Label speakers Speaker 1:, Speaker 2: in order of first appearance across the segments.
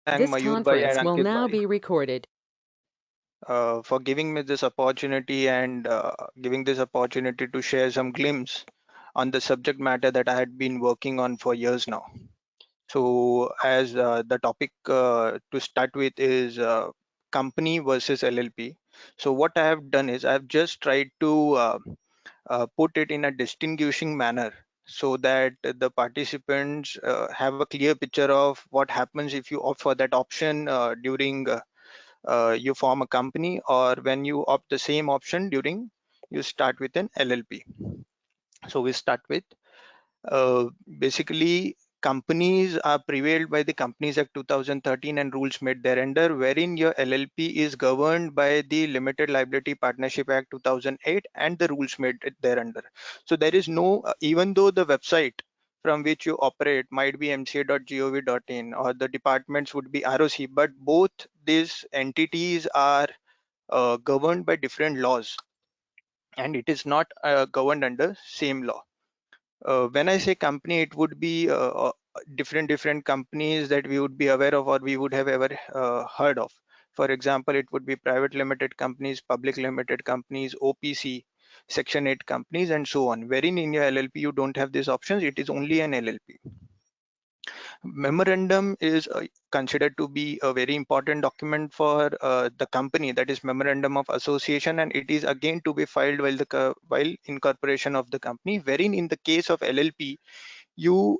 Speaker 1: thank
Speaker 2: This
Speaker 1: Mayur bhai and
Speaker 2: conference will
Speaker 1: Ankit
Speaker 2: now
Speaker 1: bhai
Speaker 2: be recorded.
Speaker 1: for giving me this opportunity and giving this opportunity to share some glimpse on the subject matter that I had been working on for years now. So, as the topic to start with is company versus LLP. So, what I have done is I've just tried to put it in a distinguishing manner so that the participants have a clear picture of what happens if you opt for that option during you form a company, or when you opt the same option during you start with an LLP. So we start with uh, basically companies are prevailed by the Companies Act 2013 and rules made thereunder, wherein your LLP is governed by the Limited Liability Partnership Act 2008 and the rules made thereunder. So there is no, even though the website from which you operate might be mca.gov.in or the departments would be ROC, but both these entities are governed by different laws, and it is not governed under same law. When I say company, it would be different companies that we would be aware of or we would have ever heard of. For example, it would be private limited companies, public limited companies, OPC, Section 8 companies, and so on. Wherein in your LLP you don't have these options, it is only an LLP. Memorandum is considered to be a very important document for the company, that is memorandum of association, and it is again to be filed while incorporation of the company, wherein in the case of LLP you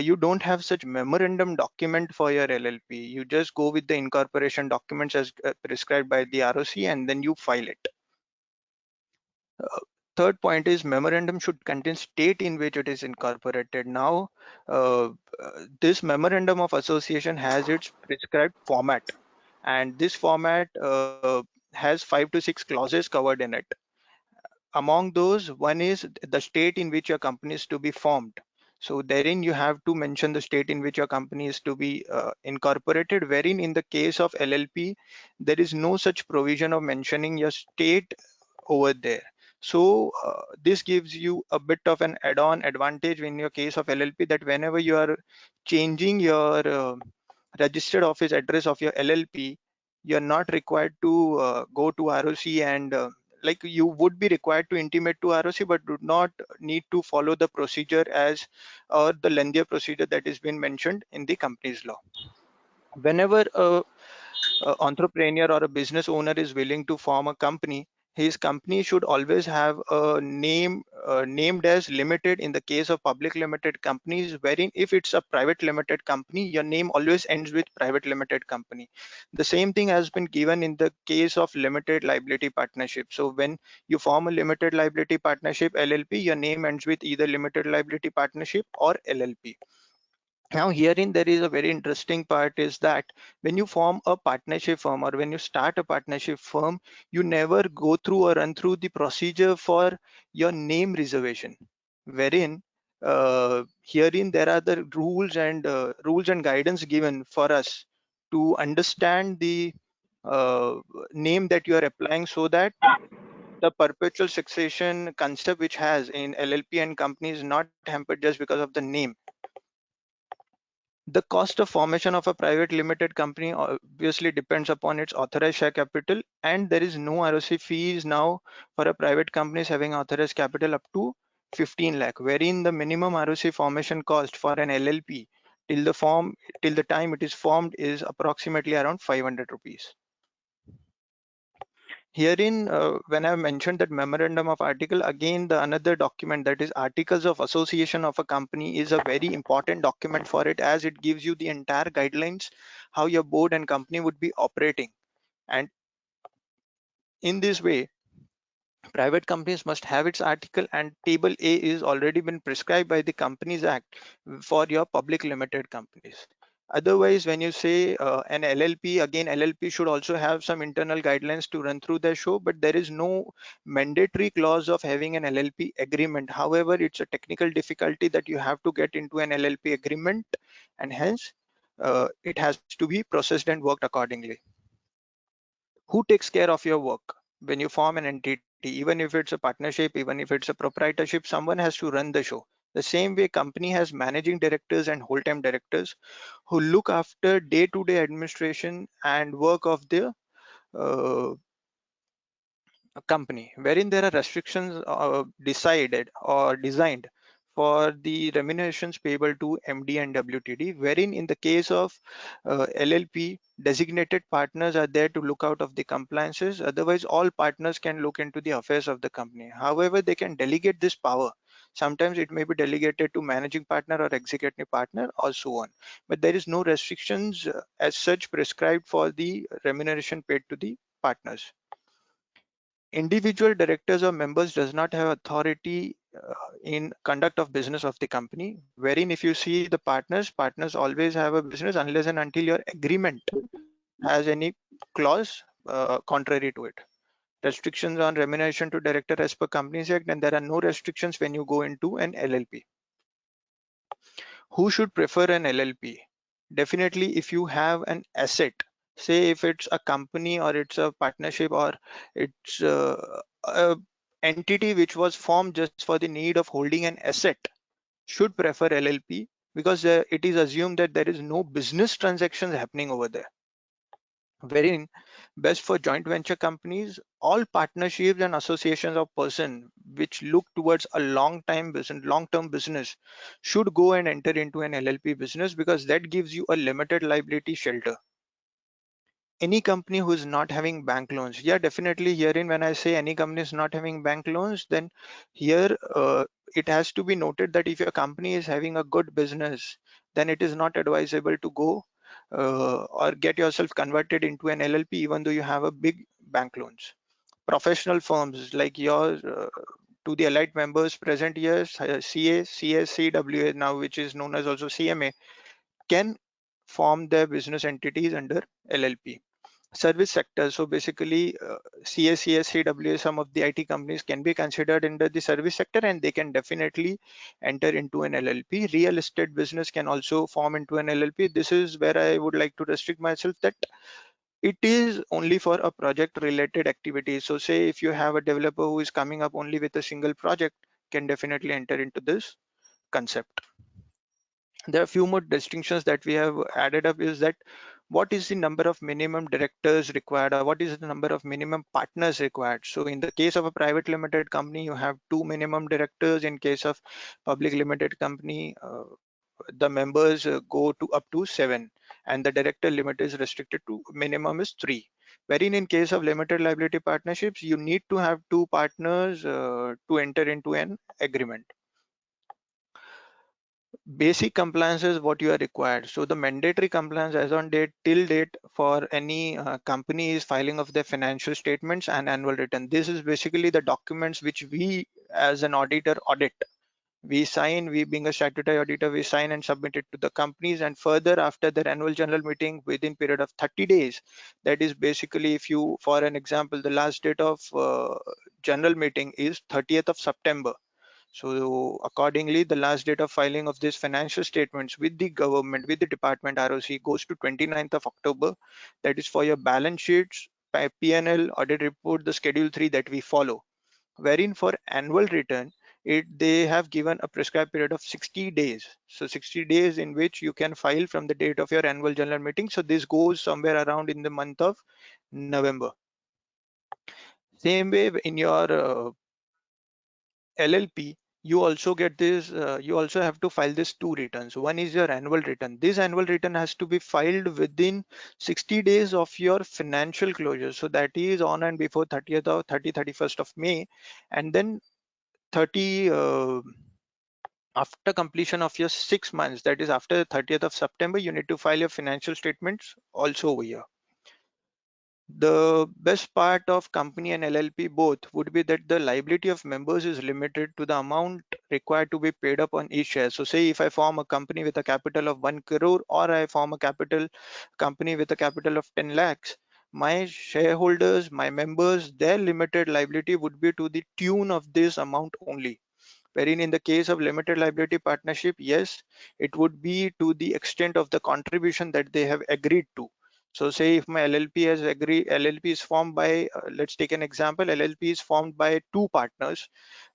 Speaker 1: you don't have such memorandum document for your LLP. You just go with the incorporation documents as prescribed by the ROC, and then you file it. Third point is memorandum should contain state in which it is incorporated. Now, this memorandum of association has its prescribed format, and this format has 5 to 6 clauses covered in it. Among those, one is the state in which your company is to be formed. So therein you have to mention the state in which your company is to be incorporated, wherein in the case of LLP, there is no such provision of mentioning your state over there. So this gives you a bit of an add-on advantage in your case of LLP, that whenever you are changing your registered office address of your LLP, you're not required to go to ROC and like you would be required to intimate to ROC, but do not need to follow the procedure as or the lengthier procedure that has been mentioned in the company's law. Whenever a entrepreneur or a business owner is willing to form a company, his company should always have a name named as limited in the case of public limited companies, wherein if it's a private limited company, your name always ends with private limited company. The same thing has been given in the case of limited liability partnership. So when you form a limited liability partnership LLP, your name ends with either limited liability partnership or LLP. Now herein there is a very interesting part is that when you form a partnership firm or when you start a partnership firm, you never go through or run through the procedure for your name reservation, wherein herein there are the rules and guidance given for us to understand the uh, name that you are applying, so that the perpetual succession concept which has in LLP and company is not hampered just because of the name. The cost of formation of a private limited company obviously depends upon its authorized share capital, and there is no ROC fees now for a private companies having authorized capital up to 15 lakh, wherein the minimum ROC formation cost for an LLP till the time it is formed is approximately around 500 rupees. Herein, when I mentioned that memorandum of article, again, the another document, that is articles of association of a company, is a very important document for it, as it gives you the entire guidelines how your board and company would be operating. And in this way, private companies must have its article, and table A is already been prescribed by the Companies Act for your public limited companies. Otherwise, when you say an LLP, again, LLP should also have some internal guidelines to run through the show, but there is no mandatory clause of having an LLP agreement. However, it's a technical difficulty that you have to get into an LLP agreement, and hence it has to be processed and worked accordingly. Who takes care of your work? When you form an entity, even if it's a partnership, even if it's a proprietorship, someone has to run the show. The same way company has managing directors and whole-time directors who look after day-to-day administration and work of the uh, company, wherein there are restrictions decided or designed for the remunerations payable to MD and WTD, wherein in the case of LLP, designated partners are there to look out of the compliances. Otherwise, all partners can look into the affairs of the company. However, they can delegate this power. Sometimes it may be delegated to managing partner or executive partner or so on. But there is no restrictions as such prescribed for the remuneration paid to the partners. Individual directors or members does not have authority in conduct of business of the company, wherein if you see the partners always have a business unless and until your agreement has any clause contrary to it. Restrictions on remuneration to director as per Companies Act, and there are no restrictions when you go into an LLP. Who should prefer an LLP? Definitely, if you have an asset, say if it's a company or it's a partnership or it's a entity which was formed just for the need of holding an asset, should prefer LLP because it is assumed that there is no business transactions happening over there. Wherein best for joint venture companies, all partnerships and associations of person which look towards a long-term business should go and enter into an LLP business because that gives you a limited liability shelter. Any company who is not having bank loans, yeah, definitely herein when I say any company is not having bank loans, then here it has to be noted that if your company is having a good business, then it is not advisable to go or get yourself converted into an LLP even though you have a big bank loans. Professional firms like yours, to the allied members present here, CA, CS, CWA now, which is known as also CMA, can form their business entities under LLP. Service sector, so basically CACS, CWA, some of the IT companies can be considered under the service sector and they can definitely enter into an LLP. Real estate business can also form into an LLP. This is where I would like to restrict myself that it is only for a project related activity. So say if you have a developer who is coming up only with a single project, can definitely enter into this concept. There are a few more distinctions that we have added up is that what is the number of minimum directors required or what is the number of minimum partners required. So in the case of a private limited company, you have 2 minimum directors. In case of public limited company, the members go to up to 7 and the director limit is restricted to minimum is 3. Wherein in case of limited liability partnerships, you need to have 2 partners to enter into an agreement. Basic compliance is what you are required. So the mandatory compliance as on date till date for any company is filing of their financial statements and annual return. This is basically the documents which we as an auditor audit. We sign, we being a statutory auditor, we sign and submit it to the companies, and further after their annual general meeting within period of 30 days. That is basically if you, for an example, the last date of general meeting is 30th of September. So accordingly, the last date of filing of these financial statements with the government, with the department ROC goes to 29th of October. That is for your balance sheets, P&L, audit report, the schedule 3 that we follow. Wherein for annual return, they have given a prescribed period of 60 days. So 60 days in which you can file from the date of your annual general meeting. So this goes somewhere around in the month of November. Same way in your LLP, you also get this, you also have to file this 2 returns. One is your annual return. This annual return has to be filed within 60 days of your financial closure. So that is on and before 30th or 31st of May. And then 30, after completion of your 6 months, that is after the 30th of September, you need to file your financial statements also over here. The best part of company and LLP both would be that the liability of members is limited to the amount required to be paid up on each share. So say if I form a company with a capital of 1 crore or I form a capital company with a capital of 10 lakhs, my shareholders, my members, their limited liability would be to the tune of this amount only. Wherein in the case of limited liability partnership, yes, it would be to the extent of the contribution that they have agreed to. So say if my LLP has agreed, LLP is formed by, let's take an example, LLP is formed by two partners,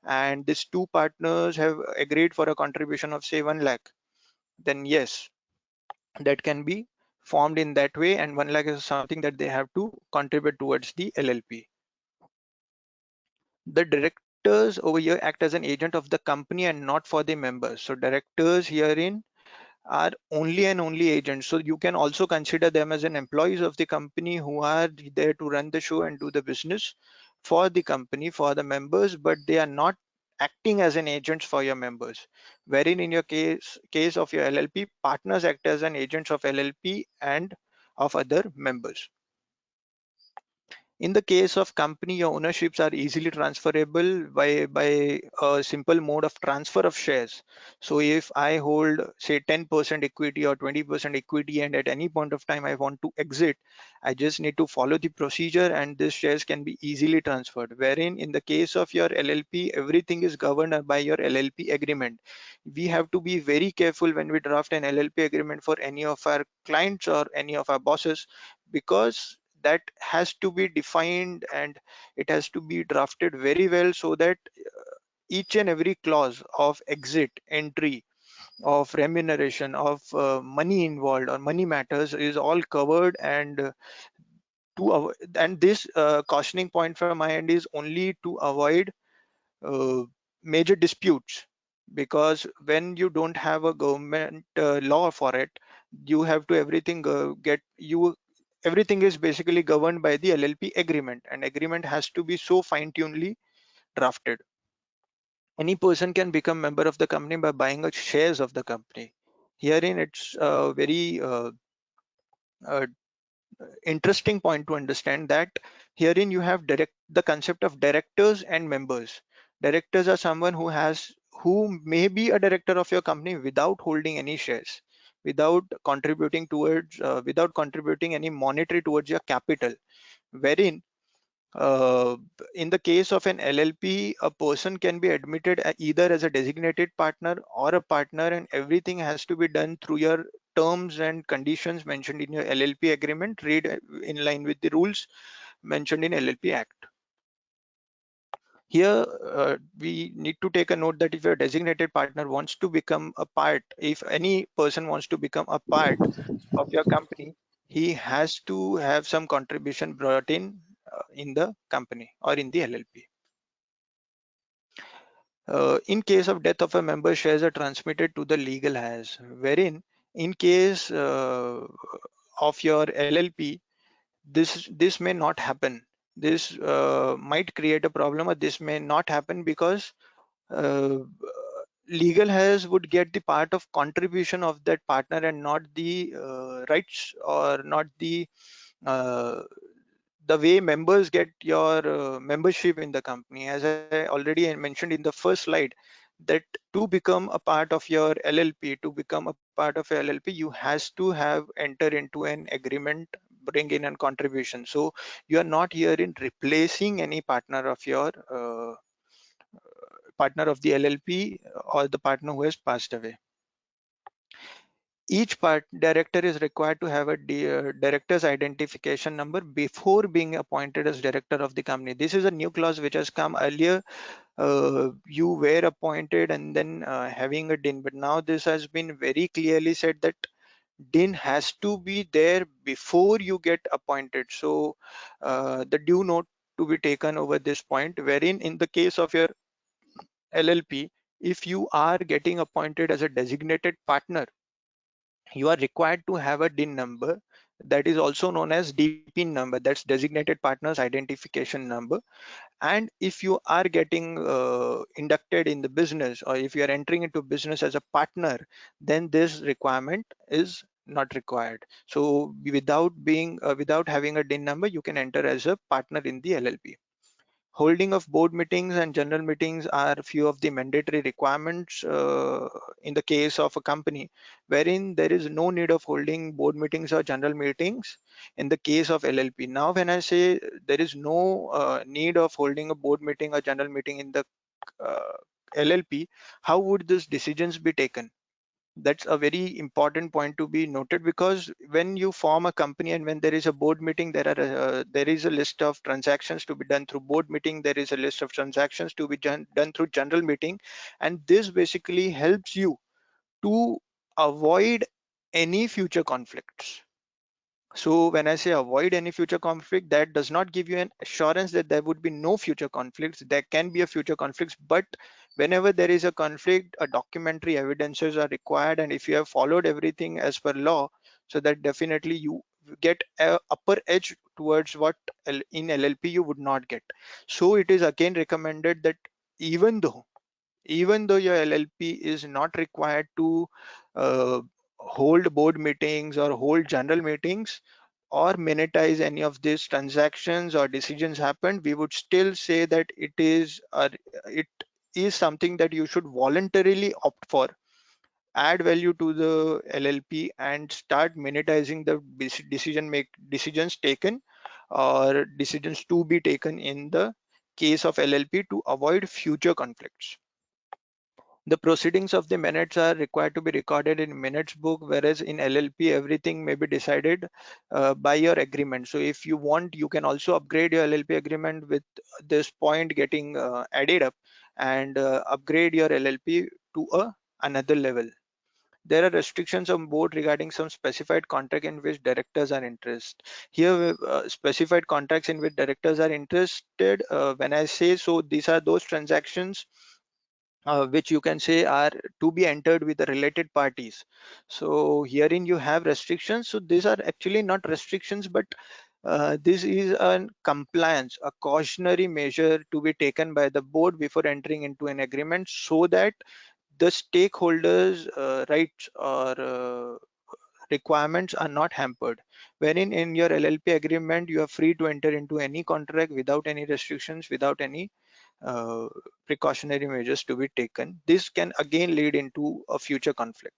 Speaker 1: and these two partners have agreed for a contribution of say 1 lakh, then yes, that can be formed in that way, and 1 lakh is something that they have to contribute towards the LLP. The directors over here act as an agent of the company and not for the members. So directors herein are only and only agents. So you can also consider them as an employees of the company who are there to run the show and do the business for the company, for the members, but they are not acting as an agents for your members. Wherein in your case of your LLP, partners act as an agents of LLP and of other members. In the case of company, your ownerships are easily transferable by a simple mode of transfer of shares. So if I hold say 10% equity or 20% equity, and at any point of time I want to exit, I just need to follow the procedure and these shares can be easily transferred. Wherein in the case of your LLP, everything is governed by your LLP agreement. We have to be very careful when we draft an LLP agreement for any of our clients or any of our bosses, because that has to be defined and it has to be drafted very well, so that each and every clause of exit, entry, of remuneration, of money involved or money matters is all covered. And and this cautioning point from my end is only to avoid uh, major disputes, because when you don't have a government law for it, you have to everything get you everything is basically governed by the LLP agreement, and agreement has to be so fine-tunedly drafted. Any person can become member of the company by buying a shares of the company. Herein it's a very uh, interesting point to understand that herein you have the concept of directors and members. Directors are someone who may be a director of your company without holding any shares, without contributing any monetary towards your capital. Wherein uh, in the case of an LLP, a person can be admitted either as a designated partner or a partner, and everything has to be done through your terms and conditions mentioned in your LLP agreement. Read in line with the rules mentioned in LLP Act. Here, we need to take a note that if your designated partner wants to become a part, if any person wants to become a part of your company, he has to have some contribution brought in the company or in the LLP. In case of death of a member, shares are transmitted to the legal heirs, wherein in case of your LLP, this may not happen. This might create a problem, or this may not happen because uh, legal heirs would get the part of contribution of that partner and not the rights, or not uh, the way members get your membership in the company. As I already mentioned in the first slide, that to become a part of your LLP, to become a part of your LLP, you has to have enter into an agreement, bring in a contribution. So you are not here in replacing any partner of the LLP or the partner who has passed away. Each director is required to have a director's identification number before being appointed as director of the company. This is a new clause which has come earlier. You were appointed and then having a DIN, but now this has been very clearly said that DIN has to be there before you get appointed. So the due note to be taken over this point, wherein in the case of your LLP, if you are getting appointed as a designated partner, you are required to have a DIN number, that is also known as DPIN number, that's designated partners identification number. And if you are getting inducted in the business, or if you are entering into business as a partner, then this requirement is not required. So without having a DIN number, you can enter as a partner in the LLP. Holding of board meetings and general meetings are few of the mandatory requirements in the case of a company, wherein there is no need of holding board meetings or general meetings in the case of LLP. Now, when I say there is no need of holding a board meeting or general meeting in the uh, LLP, how would these decisions be taken? That's a very important point to be noted, because when you form a company and when there is a board meeting, there is a list of transactions to be done through board meeting. There is a list of transactions to be done through general meeting, and this basically helps you to avoid any future conflicts. So when I say avoid any future conflict, that does not give you an assurance that there would be no future conflicts. There can be a future conflicts, but whenever there is a conflict, a documentary evidences are required, and if you have followed everything as per law, so that definitely you get a upper edge towards what in LLP you would not get. So it is again recommended that even though your LLP is not required to uh, hold board meetings or hold general meetings or monetize any of these transactions or decisions happened, we would still say that it is something that you should voluntarily opt for, add value to the LLP, and start monetizing the decisions taken or decisions to be taken in the case of LLP to avoid future conflicts. The proceedings of the minutes are required to be recorded in minutes book, whereas in LLP everything may be decided by your agreement. So if you want, you can also upgrade your LLP agreement with this point getting added up, and upgrade your LLP to another level. There are restrictions on board regarding some specified contract in which directors are interested. Here, specified contracts in which directors are interested. When I say so, these are those transactions which you can say are to be entered with the related parties. So herein you have restrictions. So these are actually not restrictions, but this is a compliance, a cautionary measure to be taken by the board before entering into an agreement, so that the stakeholders' rights or requirements are not hampered. Wherein in your LLP agreement, you are free to enter into any contract without any restrictions, without any uh, precautionary measures to be taken. This can again lead into a future conflict.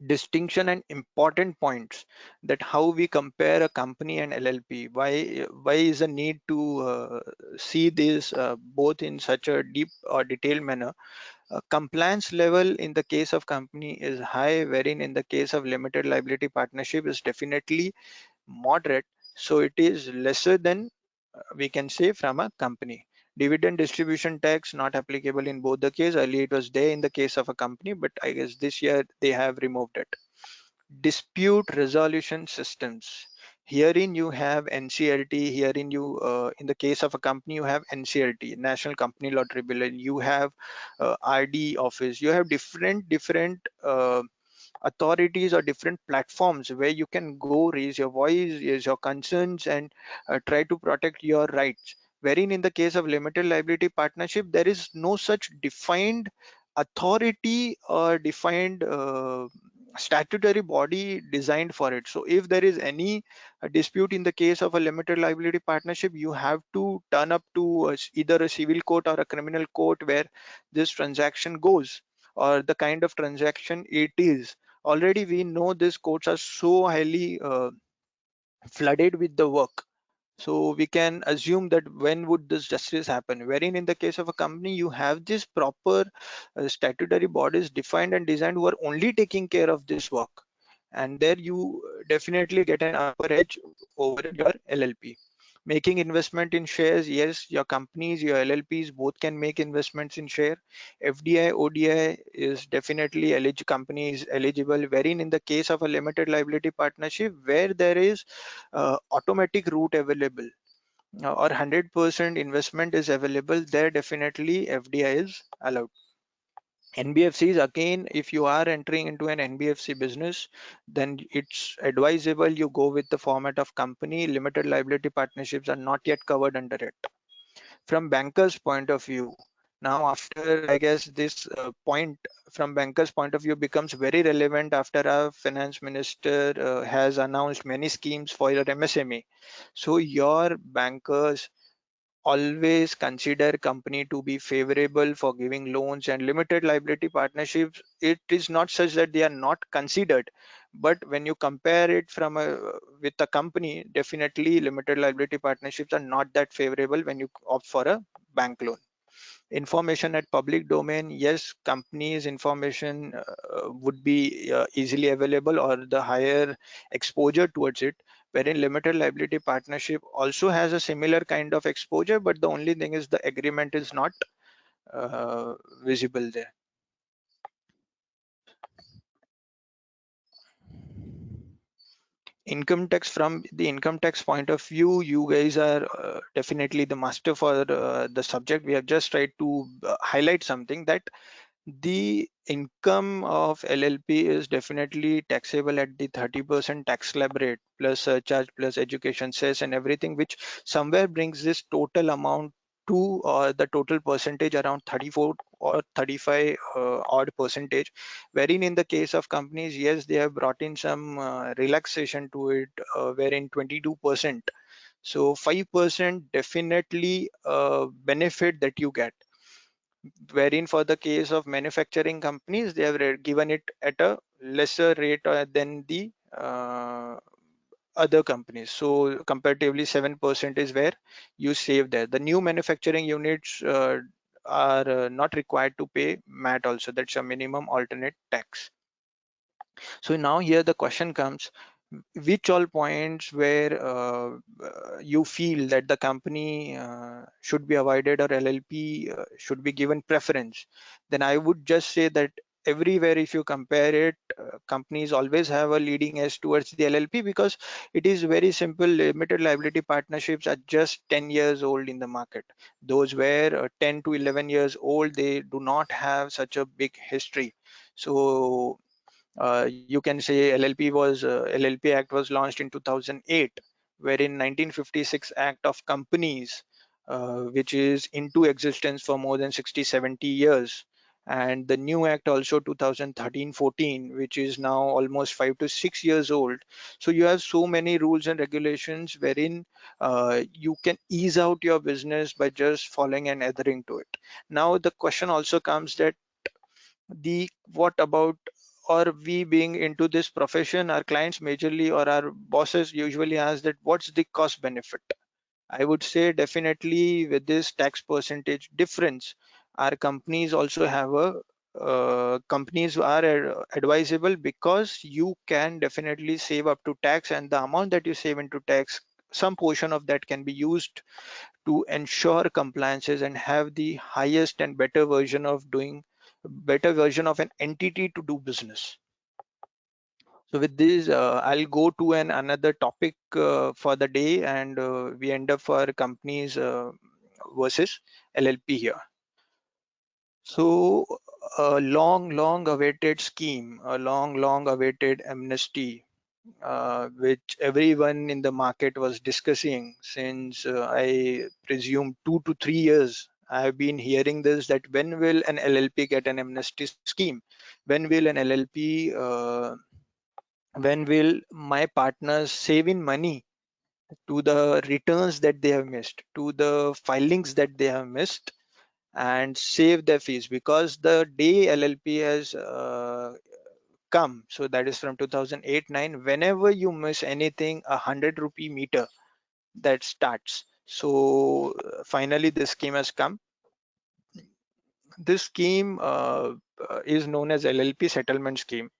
Speaker 1: Distinction and important points, that how we compare a company and LLP. Why is a need to see this both in such a deep or detailed manner? Compliance level in the case of company is high, wherein in the case of limited liability partnership is definitely moderate. So it is lesser than we can say from a company. Dividend distribution tax not applicable in both the case. Earlier it was there in the case of a company, but I guess this year they have removed it. Dispute resolution systems. Herein you have NCLT. Herein you, in the case of a company, you have NCLT, National Company Law Tribunal. You have RD office. You have different authorities or different platforms where you can go raise your voice, raise your concerns, and try to protect your rights. Wherein in the case of limited liability partnership, there is no such defined authority or defined statutory body designed for it. So if there is any dispute in the case of a limited liability partnership, you have to turn up to either a civil court or a criminal court where this transaction goes, or the kind of transaction it is. Already we know these courts are so highly flooded with the work, so we can assume that when would this justice happen, wherein in the case of a company you have this proper statutory bodies defined and designed who are only taking care of this work, and there you definitely get an upper edge over your LLP. Making investment in shares, yes, your companies, your LLPs both can make investments in share. FDI, ODI is definitely company is eligible, wherein in the case of a limited liability partnership where there is automatic route available, or 100% investment is available, there definitely FDI is allowed. NBFCs, again, if you are entering into an NBFC business, then it's advisable you go with the format of company. Limited liability partnerships are not yet covered under it. From bankers' point of view, now after, I guess, this point from bankers' point of view becomes very relevant after our finance minister has announced many schemes for your MSME. So your bankers always consider company to be favorable for giving loans, and limited liability partnerships, it is not such that they are not considered, but when you compare it from a with a company, definitely limited liability partnerships are not that favorable when you opt for a bank loan. Information at public domain, yes, companies information would be easily available or the higher exposure towards it, wherein limited liability partnership also has a similar kind of exposure, but the only thing is the agreement is not uh, visible there. Income tax, from the income tax point of view, you guys are definitely the master for the subject. We have just tried to highlight something that the income of LLP is definitely taxable at the 30% tax slab rate plus surcharge plus education cess and everything, which somewhere brings this total amount to the total percentage around 34 or 35 odd percentage, wherein in the case of companies, yes, they have brought in some relaxation to it, wherein 22%. So 5% definitely benefit that you get, wherein for the case of manufacturing companies, they have given it at a lesser rate than the other companies. So comparatively 7% is where you save there. The new manufacturing units are not required to pay MAT also. That's a minimum alternate tax. So now here the question comes, which all points where you feel that the company should be avoided or LLP should be given preference? Then I would just say that everywhere, if you compare it, companies always have a leading edge towards the LLP, because it is very simple. Limited liability partnerships are just 10 years old in the market. Those were 10 to 11 years old, they do not have such a big history. So you can say LLP Act was launched in 2008, wherein 1956 Act of Companies, which is into existence for more than 60, 70 years. And the new act also 2013-14, which is now almost 5 to 6 years old. So you have so many rules and regulations wherein you can ease out your business by just following and adhering to it. Now the question also comes that the what about, or we being into this profession, our clients majorly or our bosses usually ask that what's the cost benefit. I would say definitely with this tax percentage difference, our companies also have a companies are advisable, because you can definitely save up to tax, and the amount that you save into tax, some portion of that can be used to ensure compliances and have the highest and better version of an entity to do business. So with this, I'll go to another topic for the day, and we end up for companies versus LLP here. So a long awaited scheme, a long awaited amnesty, which everyone in the market was discussing since I presume 2 to 3 years. I've been hearing this, that when will an LLP get an amnesty scheme? When will an LLP, when will my partners save in money to the returns that they have missed, to the filings that they have missed, and save their fees? Because the day LLP has come, so that is from 2008-9, whenever you miss anything, 100 rupee meter that starts. So finally this scheme has come. This scheme is known as LLP settlement scheme.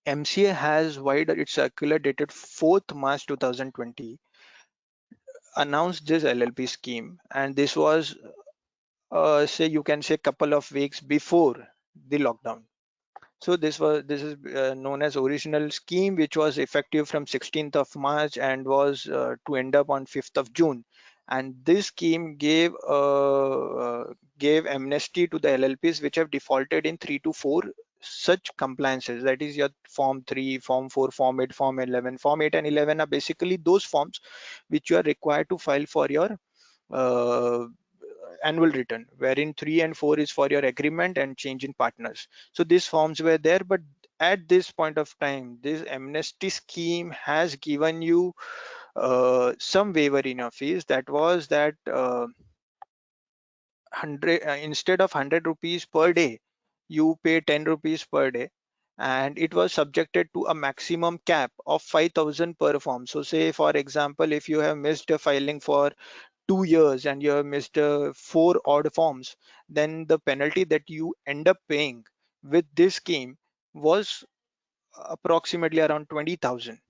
Speaker 1: MCA has, wide its circular dated 4th March 2020, announced this LLP scheme, and this was say you can say couple of weeks before the lockdown. So this is known as original scheme, which was effective from 16th of March and was to end up on 5th of June. And this scheme gave amnesty to the LLPs which have defaulted in 3 to 4 such compliances. That is your Form 3, Form 4, Form 8, Form 11. Form 8 and 11 are basically those forms which you are required to file for your uh, annual return, wherein 3 and 4 is for your agreement and change in partners. So these forms were there, but at this point of time, this amnesty scheme has given you some waiver in your fees. That was that 100 instead of 100 rupees per day, you pay 10 rupees per day, and it was subjected to a maximum cap of 5,000 per form. So say for example, if you have missed a filing for 2 years and you have missed 4 odd forms, then the penalty that you end up paying with this scheme was approximately around 20,000,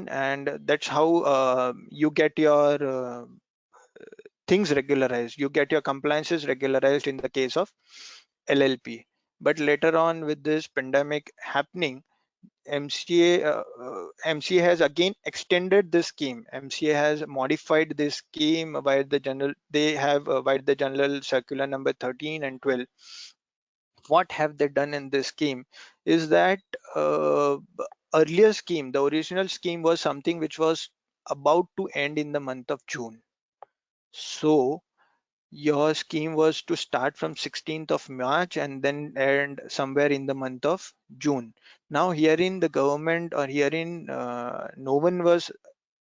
Speaker 1: and that's how you get your things regularized. You get your compliances regularized in the case of LLP. But later on, with this pandemic happening, MCA has again extended this scheme. MCA has modified this scheme by the general. They have by the general circular number 13 and 12. What have they done in this scheme is that earlier scheme, the original scheme was something which was about to end in the month of June. So your scheme was to start from 16th of March and then end somewhere in the month of June. Now herein the government, or herein no one was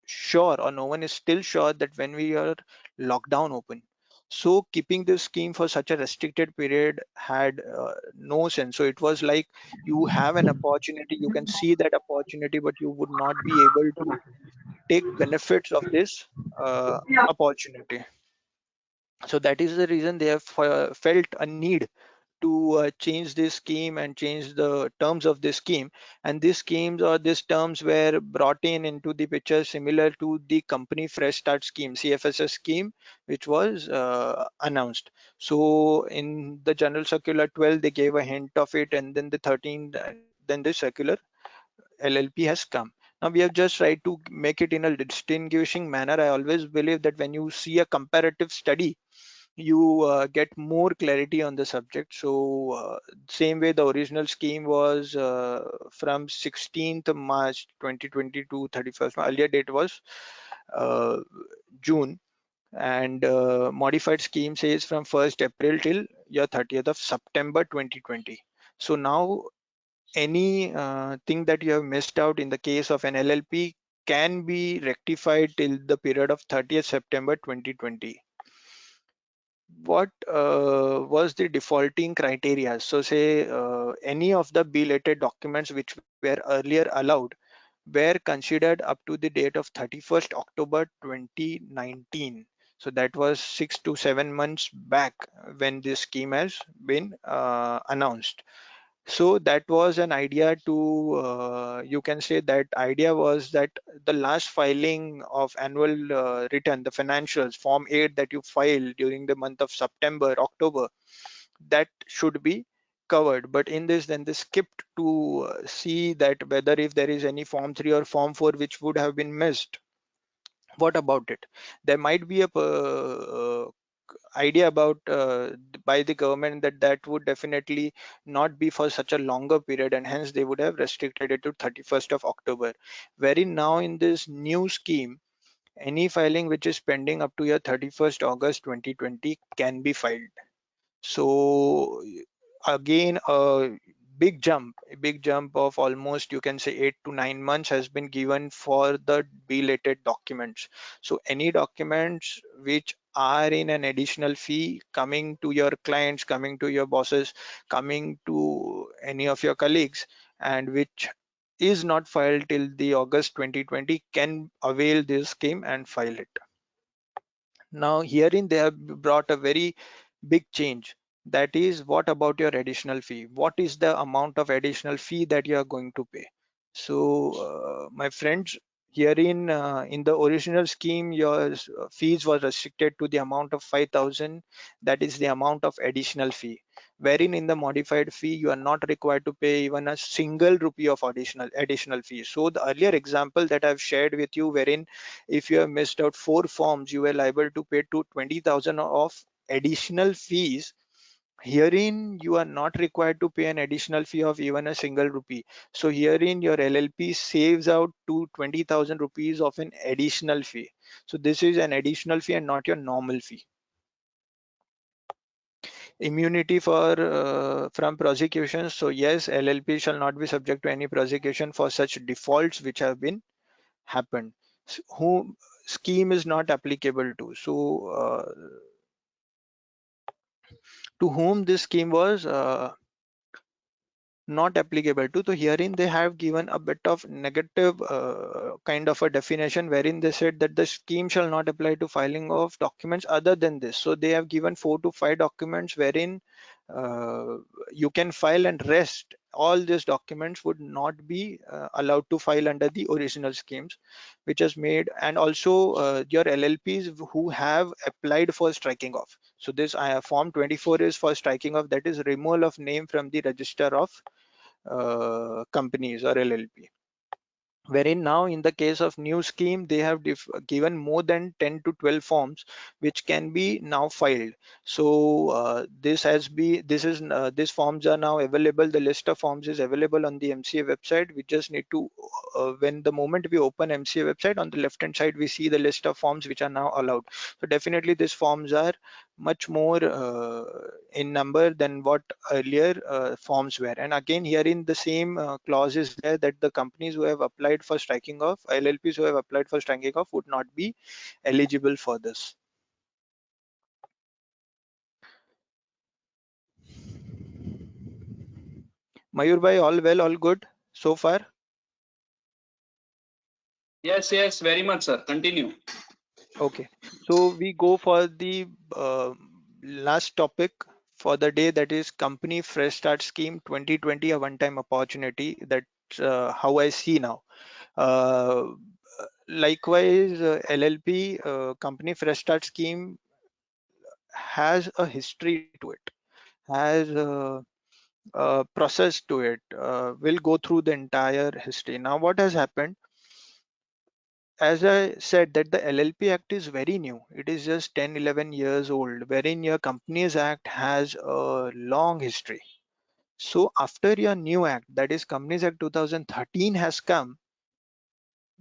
Speaker 1: sure, or no one is still sure, that when we are lockdown open. So keeping this scheme for such a restricted period had no sense. So it was like you have an opportunity, you can see that opportunity, but you would not be able to take benefits of this opportunity. So that is the reason they have felt a need to change this scheme and change the terms of this scheme. And these schemes, or these terms, were brought in into the picture similar to the company fresh start scheme, CFSS scheme, which was announced. So in the general circular 12 they gave a hint of it, and then the 13, then the circular LLP has come. Now we have just tried to make it in a distinguishing manner. I always believe that when you see a comparative study, you get more clarity on the subject. So same way the original scheme was from 16th March 2020 to 31st. Earlier date was uh, June, and modified scheme says from 1st April till your 30th of September 2020. So now any thing that you have missed out in the case of an LLP can be rectified till the period of 30th September 2020. What was the defaulting criteria? So say any of the belated documents which were earlier allowed were considered up to the date of 31st October 2019. So that was 6 to 7 months back when this scheme has been announced. So that was an idea to, you can say that idea was that the last filing of annual return, the financials, Form 8 that you file during the month of September, October, that should be covered. But in this, then they skipped to see that whether if there is any Form 3 or Form 4 which would have been missed. What about it? There might be a idea about by the government that that would definitely not be for such a longer period, and hence they would have restricted it to 31st of October. Wherein now in this new scheme, any filing which is pending up to your 31st August 2020 can be filed. So again, a big jump of almost, you can say, 8 to 9 months has been given for the belated documents. So any documents which are in an additional fee coming to your clients, coming to your bosses, coming to any of your colleagues, and which is not filed till the August 2020, can avail this scheme and file it. Now herein they have brought a very big change. That is, what about your additional fee? What is the amount of additional fee that you are going to pay? So my friends, herein in the original scheme, your fees were restricted to the amount of 5,000. That is the amount of additional fee. Wherein in the modified fee, you are not required to pay even a single rupee of additional fee. So the earlier example that I've shared with you, wherein if you have missed out 4 forms, you were liable to pay to 20,000 of additional fees. Herein you are not required to pay an additional fee of even a single rupee. So herein your LLP saves out to 20,000 rupees of an additional fee. So this is an additional fee and not your normal fee. Immunity for from prosecution. So yes, LLP shall not be subject to any prosecution for such defaults which have been happened. Whom scheme is not applicable to. So to whom this scheme was not applicable to. So herein they have given a bit of negative kind of a definition, wherein they said that the scheme shall not apply to filing of documents other than this. So they have given 4 to 5 documents wherein uh, you can file, and rest all these documents would not be allowed to file under the original schemes, which is made. And also your LLPs who have applied for striking off. So this form 24 is for striking off, that is removal of name from the register of companies or LLP. Wherein now in the case of new scheme, they have given more than 10 to 12 forms which can be now filed. So these forms are now available. The list of forms is available on the MCA website. We just need to when the moment we open MCA website, on the left hand side we see the list of forms which are now allowed. So definitely these forms are much more in number than what earlier forms were. And again, here in the same clause is there that the companies who have applied for striking off, LLPs who have applied for striking off, would not be eligible for this. Mayur bhai, all well, all good so far?
Speaker 2: Yes, yes, very much, sir. Continue.
Speaker 1: Okay, so we go for the last topic for the day, that is Company Fresh Start Scheme 2020, a one-time opportunity. That's how I see now. Uh, Likewise, LLP Company Fresh Start Scheme has a history to it, has a process to it. We'll go through the entire history. Now, what has happened? As I said, that the LLP Act is very new. It is just 10, 11 years old, wherein your Companies Act has a long history. So after your new act, that is Companies Act 2013 has come,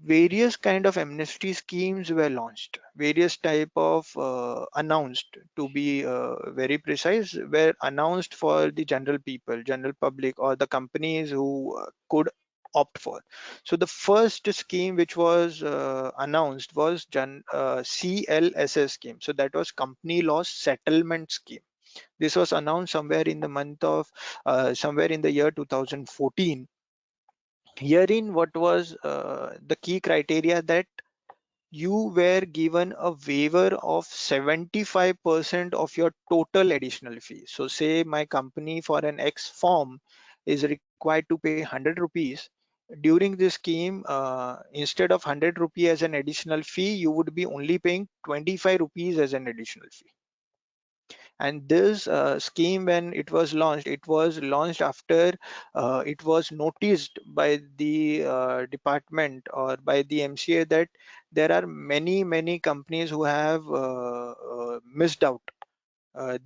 Speaker 1: various kind of amnesty schemes were launched, various type of announced, to be very precise, were announced for the general people, general public, or the companies who could opt for. So the first scheme which was announced was CLSS scheme. So that was Company Loss Settlement Scheme. This was announced somewhere in the month of somewhere in the year 2014. Herein, what was the key criteria? That you were given a waiver of 75% of your total additional fee. So say my company for an X form is required to pay 100 rupees. During this scheme, instead of 100 rupee as an additional fee, you would be only paying 25 rupees as an additional fee. And this scheme, when it was launched after it was noticed by the department or by the MCA that there are many companies who have missed out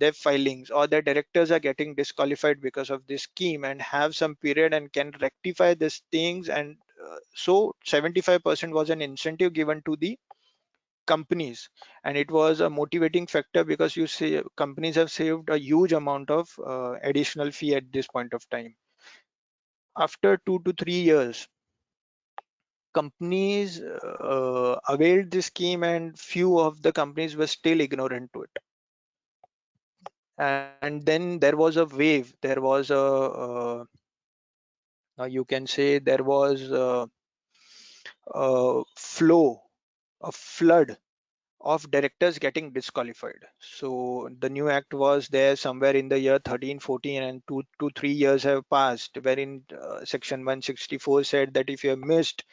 Speaker 1: their filings, or their directors are getting disqualified because of this scheme, and have some period and can rectify these things. And so 75% was an incentive given to the companies, and it was a motivating factor, because you see companies have saved a huge amount of additional fee at this point of time. After 2 to 3 years, companies availed this scheme, and few of the companies were still ignorant to it. And then there was a wave, there was you can say there was a flow, a flood of directors getting disqualified. So the new act was there somewhere in the year 13, 14, and 2 to 3 years have passed, wherein section 164 said that if you have missed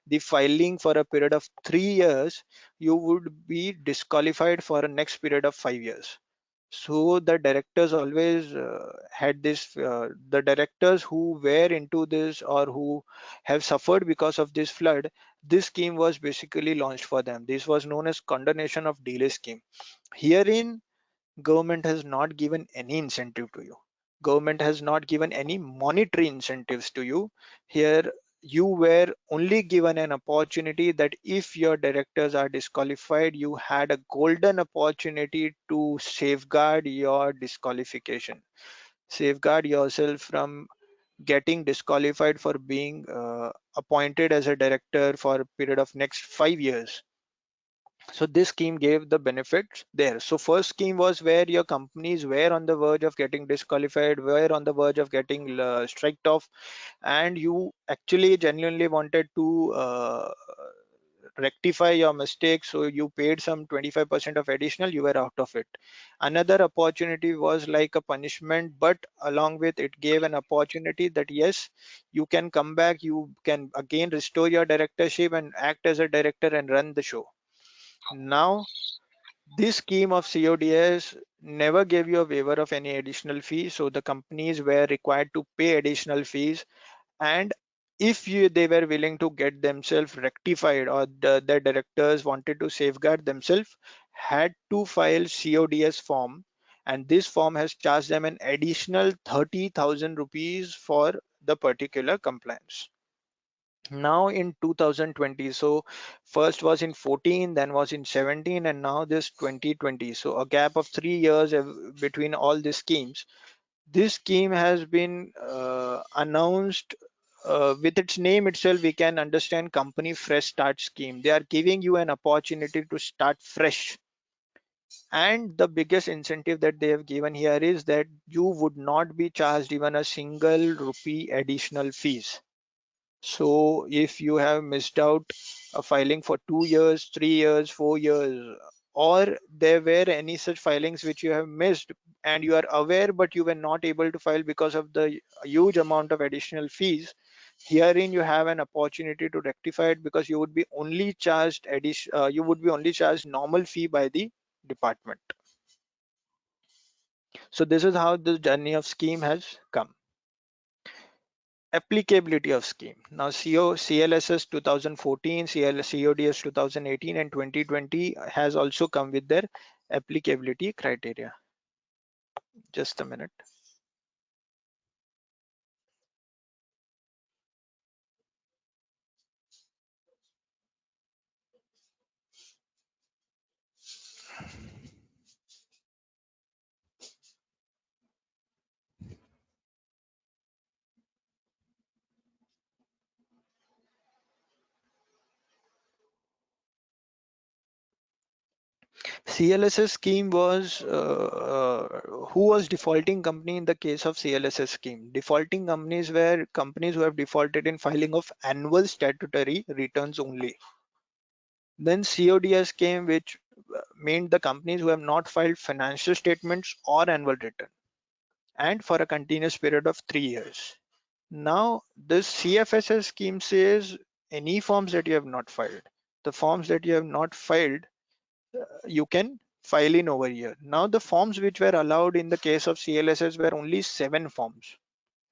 Speaker 1: the filing for a period of 3 years, you would be disqualified for a next period of 5 years. So the directors always had this, the directors who were into this or who have suffered because of this flood, this scheme was basically launched for them. This was known as condonation of delay scheme. Herein, government has not given any incentive to you. Government has not given any monetary incentives to you. Here, you were only given an opportunity that if your directors are disqualified, you had a golden opportunity to safeguard your disqualification, safeguard yourself from getting disqualified for being appointed as a director for a period of next 5 years. So this scheme gave the benefits there. So first scheme was where your companies were on the verge of getting disqualified, were on the verge of getting striked off, and you actually genuinely wanted to rectify your mistake, so you paid some 25% of additional, you were out of it. Another opportunity was like a punishment, but along with it gave an opportunity that yes, you can come back, you can again restore your directorship and act as a director and run the show. Now this scheme of CODS never gave you a waiver of any additional fee, so the companies were required to pay additional fees. And if they were willing to get themselves rectified, or the directors wanted to safeguard themselves, had to file CODS form, and this form has charged them an additional 30,000 rupees for the particular compliance. Now in 2020, so first was in 14, then was in 17, and now this 2020, so a gap of 3 years between all these schemes. This scheme has been announced. With its name itself, we can understand company fresh start scheme. They are giving you an opportunity to start fresh. And the biggest incentive that they have given here is that you would not be charged even a single rupee additional fees. So if you have missed out a filing for 2 years, 3 years, 4 years, or there were any such filings which you have missed and you are aware but you were not able to file because of the huge amount of additional fees, herein you have an opportunity to rectify it, because you would be only charged you would be only charged normal fee by the department. So this is how the journey of scheme has come. Applicability of scheme. Now CLSS 2014, CODS 2018 and 2020 has also come with their applicability criteria. Just a minute. CLSS scheme was who was defaulting company in the case of CLSS scheme. Defaulting companies were companies who have defaulted in filing of annual statutory returns only. Then CODS came, which meant the companies who have not filed financial statements or annual return, and for a continuous period of 3 years. Now, this CFSS scheme says any forms that you have not filed, the forms that you have not filed, you can file in over here. Now, the forms which were allowed in the case of CLSS were only 7 forms.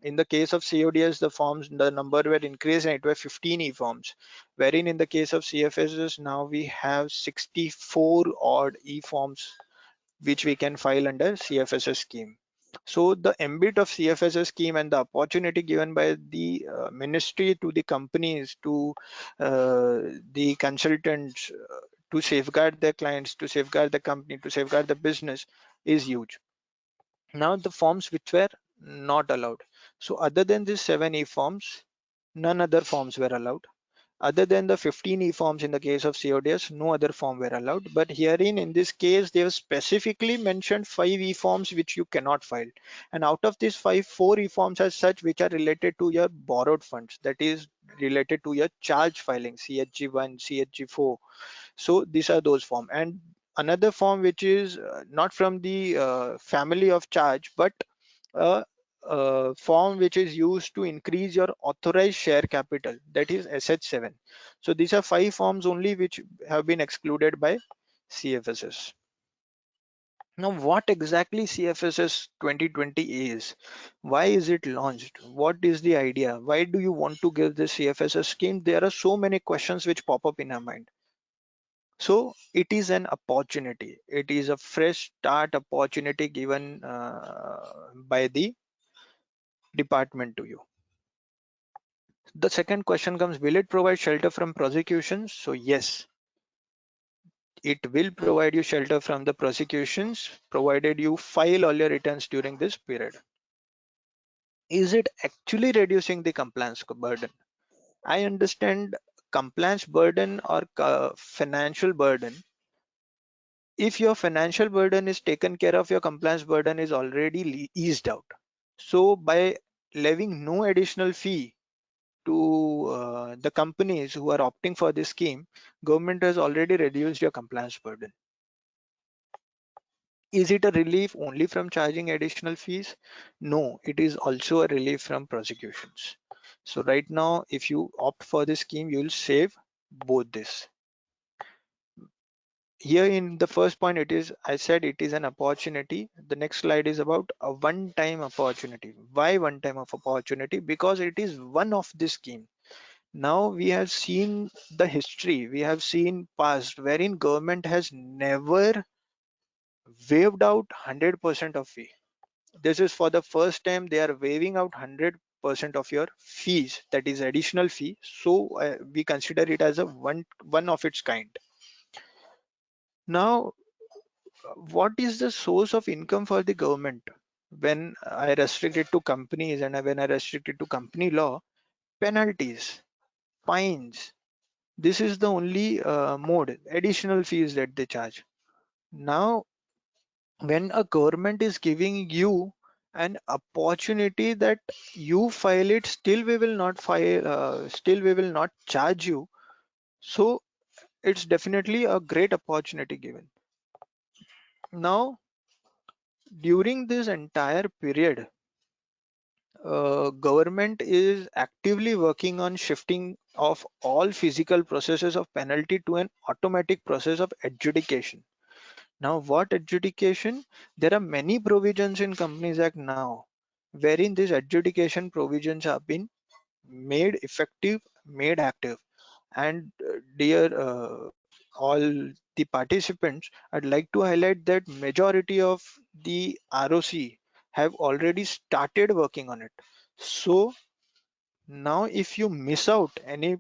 Speaker 1: In the case of CODS, the number were increased and it were 15 e-forms, wherein in the case of CFSS, now we have 64 odd e-forms which we can file under CFSS scheme. So the ambit of CFSS scheme and the opportunity given by the ministry to the companies, to the consultants, to safeguard their clients, to safeguard the company, to safeguard the business is huge. Now the forms which were not allowed. So other than these 7 e-forms, none other forms were allowed. Other than the 15 e-forms in the case of CODS, no other form were allowed. But herein, in this case, they have specifically mentioned 5 e-forms which you cannot file. And out of these 5, 4 e-forms as such, which are related to your borrowed funds, that is related to your charge filing, CHG1, CHG4. So these are those forms. And another form which is not from the family of charge, but a, form which is used to increase your authorized share capital, that is SH7. So these are 5 forms only which have been excluded by CFSS. Now, what exactly CFSS 2020 is? Why is it launched? What is the idea? Why do you want to give this CFSS scheme? There are so many questions which pop up in our mind. So it is an opportunity. It is a fresh start opportunity given by the department to you. The second question comes, will it provide shelter from prosecutions? So yes, it will provide you shelter from the prosecutions, provided you file all your returns during this period. Is it actually reducing the compliance burden? I understand compliance burden or financial burden if your financial burden is taken care of, your compliance burden is already eased out. So by levying no additional fee to the companies who are opting for this scheme, government has already reduced your compliance burden. Is it a relief only from charging additional fees? No, it is also a relief from prosecutions. So right now, if you opt for this scheme, you will save both this. Here in the first point, it is, I said it is an opportunity. The next slide is about a one-time opportunity. Why one-time of opportunity? Because it is one of this scheme. Now we have seen the history, we have seen past wherein government has never waived out 100% of fee. This is for the first time they are waiving out 100% of your fees, that is additional fee. So we consider it as a one of its kind. Now, what is the source of income for the government? When I restrict it to companies and when I restrict it to company law, penalties, fines, this is the only mode, additional fees that they charge. Now, when a government is giving you an opportunity that you file it, still we will not file, still we will not charge you. So it's definitely a great opportunity given. Now, during this entire period, government is actively working on shifting of all physical processes of penalty to an automatic process of adjudication. Now, what adjudication? There are many provisions in Companies Act now, wherein these adjudication provisions have been made effective, made active. And dear all the participants, I'd like to highlight that majority of the ROC have already started working on it. So now, if you miss out any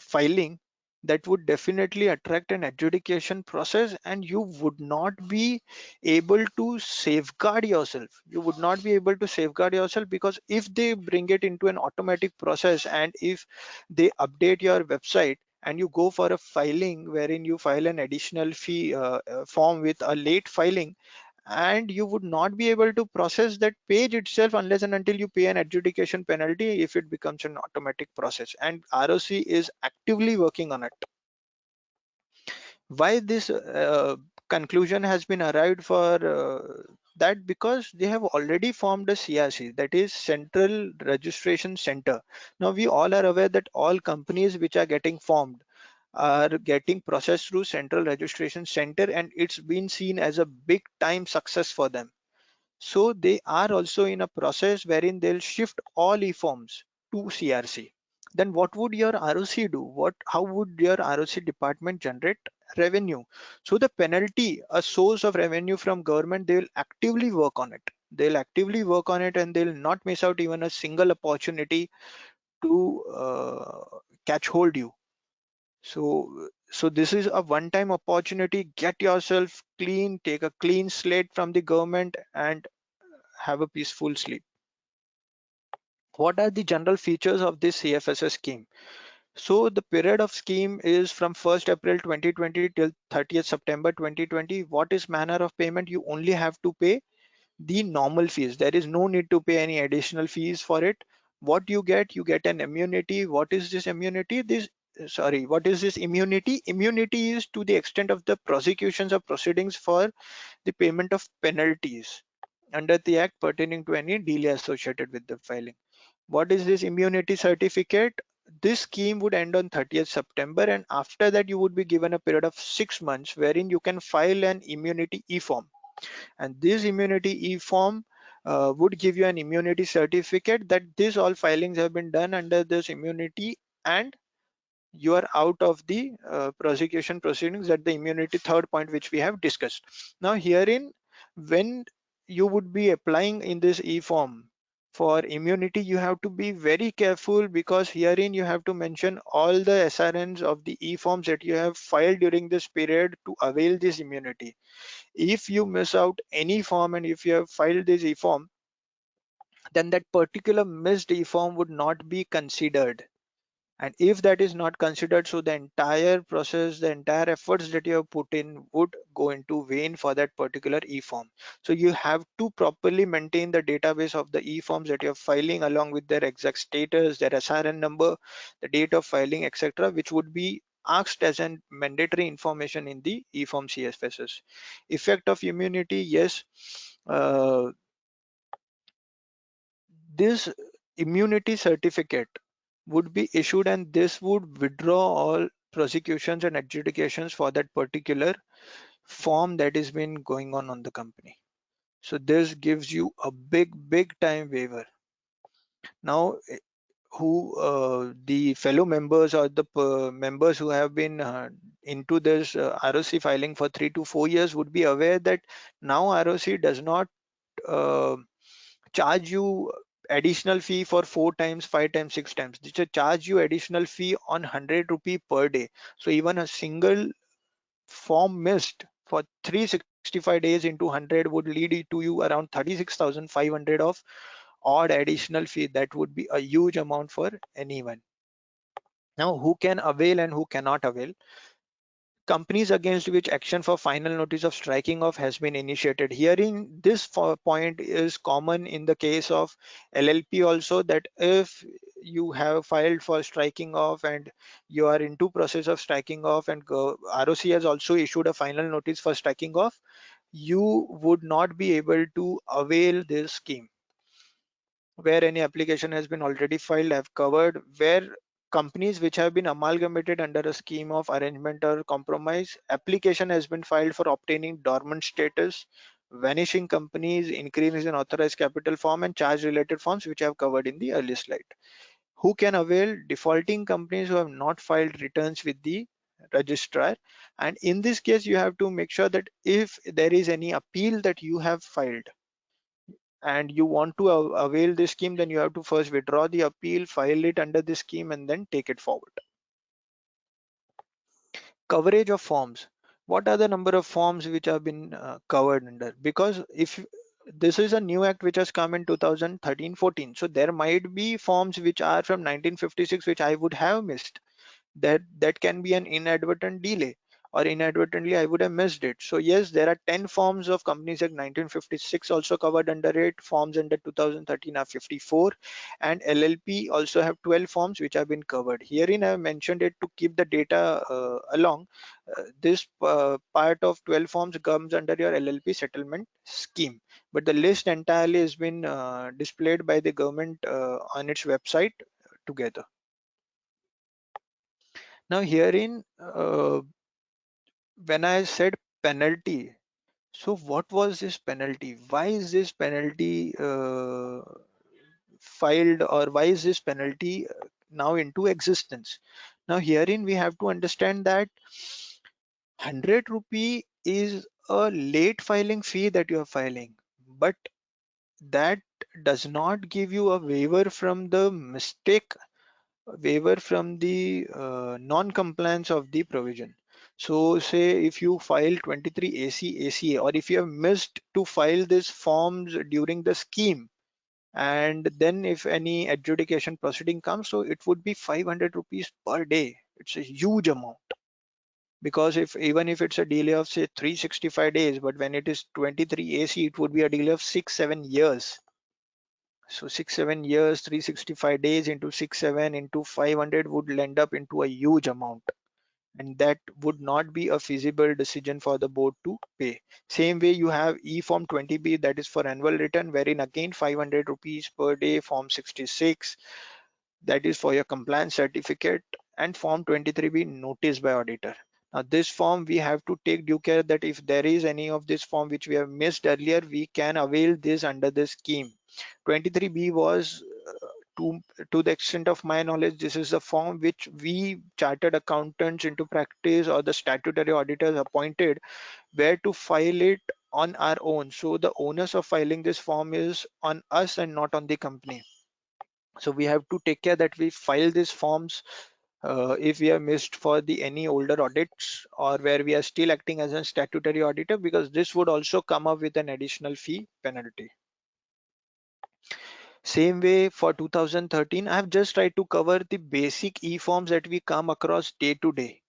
Speaker 1: filing, that would definitely attract an adjudication process, and you would not be able to safeguard yourself. You would not be able to safeguard yourself because if they bring it into an automatic process and if they update your website and you go for a filing wherein you file an additional fee form with a late filing, and you would not be able to process that page itself unless and until you pay an adjudication penalty if it becomes an automatic process, and ROC is actively working on it. Why this conclusion has been arrived for that? Because they have already formed a CRC, that is Central Registration Center. Now we all are aware that all companies which are getting formed are getting processed through Central Registration Center, and it's been seen as a big time success for them. So they are also in a process wherein they'll shift all e-forms to CRC. Then what would your ROC do? How would your ROC department generate revenue? So the penalty, a source of revenue from government, they will actively work on it. They'll actively work on it and they'll not miss out even a single opportunity to catch hold you. So this is a one-time opportunity. Get yourself clean, take a clean slate from the government and have a peaceful sleep. What are the general features of this CFSS scheme? So the period of scheme is from 1st April 2020 till 30th September 2020. What is manner of payment? You only have to pay the normal fees. There is no need to pay any additional fees for it. What you get an immunity. What is this immunity? What is this immunity? Immunity is to the extent of the prosecutions or proceedings for the payment of penalties under the act pertaining to any delay associated with the filing. What is this immunity certificate? This scheme would end on 30th September, and after that you would be given a period of 6 months wherein you can file an immunity e-form, and this immunity e-form would give you an immunity certificate that these all filings have been done under this immunity, and you are out of the prosecution proceedings, at the immunity third point which we have discussed. Now herein, when you would be applying in this e-form for immunity, you have to be very careful because herein you have to mention all the SRNs of the e-forms that you have filed during this period to avail this immunity. If you miss out any form and if you have filed this e-form, then that particular missed e-form would not be considered. And if that is not considered, so the entire process, the entire efforts that you have put in would go into vain for that particular e-form. So you have to properly maintain the database of the e-forms that you're filing, along with their exact status, their SRN number, the date of filing, etc., which would be asked as a mandatory information in the e-form CFSs. Effect of immunity, yes. This immunity certificate would be issued, and this would withdraw all prosecutions and adjudications for that particular form that has been going on the company. So this gives you a big time waiver. Now, who the fellow members or the members who have been into this ROC filing for 3 to 4 years would be aware that now ROC does not uh, charge you additional fee for 4 times, 5 times, 6 times. They just charge you additional fee on 100 rupee per day. So even a single form missed for 365 days into 100 would lead it to you around 36,500 of odd additional fee. That would be a huge amount for anyone. Now, who can avail and who cannot avail? Companies against which action for final notice of striking off has been initiated. Hearing this point is common in the case of LLP also, that if you have filed for striking off and you are into process of striking off, and ROC has also issued a final notice for striking off, you would not be able to avail this scheme. Where any application has been already filed, have covered. Where companies which have been amalgamated under a scheme of arrangement or compromise, application has been filed for obtaining dormant status, vanishing companies, increase in authorized capital form, and charge related forms, which I have covered in the earlier slide. Who can avail? Defaulting companies who have not filed returns with the registrar. And in this case, you have to make sure that if there is any appeal that you have filed and you want to avail this scheme, then you have to first withdraw the appeal, file it under this scheme, and then take it forward. Coverage of forms. What are the number of forms which have been covered under? Because if this is a new act which has come in 2013-14, so there might be forms which are from 1956 which I would have missed. That can be an inadvertent delay, or inadvertently I would have missed it. So yes, there are 10 forms of Companies Act 1956 also covered under it. Forms under 2013 are 54, and LLP also have 12 forms which have been covered. Herein I have mentioned it to keep the data along. This part of 12 forms comes under your LLP settlement scheme, but the list entirely has been displayed by the government on its website together. Now herein, when I said penalty, so what was this penalty? Why is this penalty filed, or why is this penalty now into existence? Now herein we have to understand that 100 rupee is a late filing fee that you are filing, but that does not give you a waiver from the mistake, waiver from the non-compliance of the provision. So say if you file 23 AC ACA, or if you have missed to file these forms during the scheme, and then if any adjudication proceeding comes, so it would be 500 rupees per day. It's a huge amount, because if even if it's a delay of say 365 days, but when it is 23 AC, it would be a delay of 6-7 years. So 6-7 years, 365 days into 6-7 into 500 would end up into a huge amount, and that would not be a feasible decision for the board to pay. Same way you have e-form 20B, that is for annual return, wherein again 500 rupees per day. Form 66, that is for your compliance certificate, and form 23B, notice by auditor. Now this form we have to take due care that if there is any of this form which we have missed earlier, we can avail this under this scheme. 23B was to the extent of my knowledge, this is the form which we chartered accountants into practice, or the statutory auditors appointed, where to file it on our own. So the onus of filing this form is on us and not on the company. So we have to take care that we file these forms if we have missed for the any older audits, or where we are still acting as a statutory auditor, because this would also come up with an additional fee penalty. Same way for 2013, I have just tried to cover the basic e-forms that we come across day to day.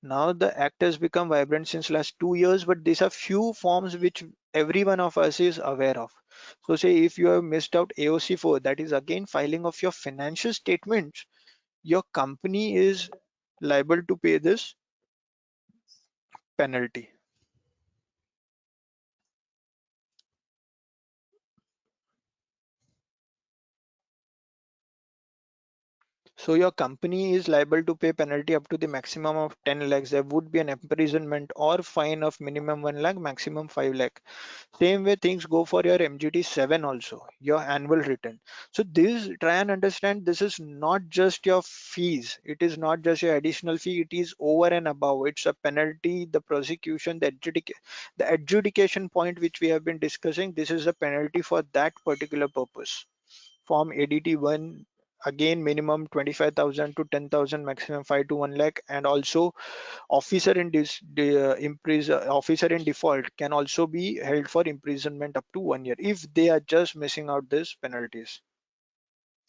Speaker 1: Now the act has become vibrant since last 2 years, but these are few forms which every one of us is aware of. So say if you have missed out AOC4, that is again filing of your financial statements, your company is liable to pay this penalty. So your company is liable to pay penalty up to the maximum of 10 lakhs. There would be an imprisonment or fine of minimum 1 lakh, maximum 5 lakh. Same way things go for your MGT 7 also, your annual return. So this, try and understand, this is not just your fees. It is not just your additional fee. It is over and above. It's a penalty, the prosecution, the adjudication point which we have been discussing. This is a penalty for that particular purpose. Form ADT1, again minimum 25,000 to 10,000, maximum 5 to 1 lakh, and also officer in officer in default can also be held for imprisonment up to 1 year if they are just missing out these penalties.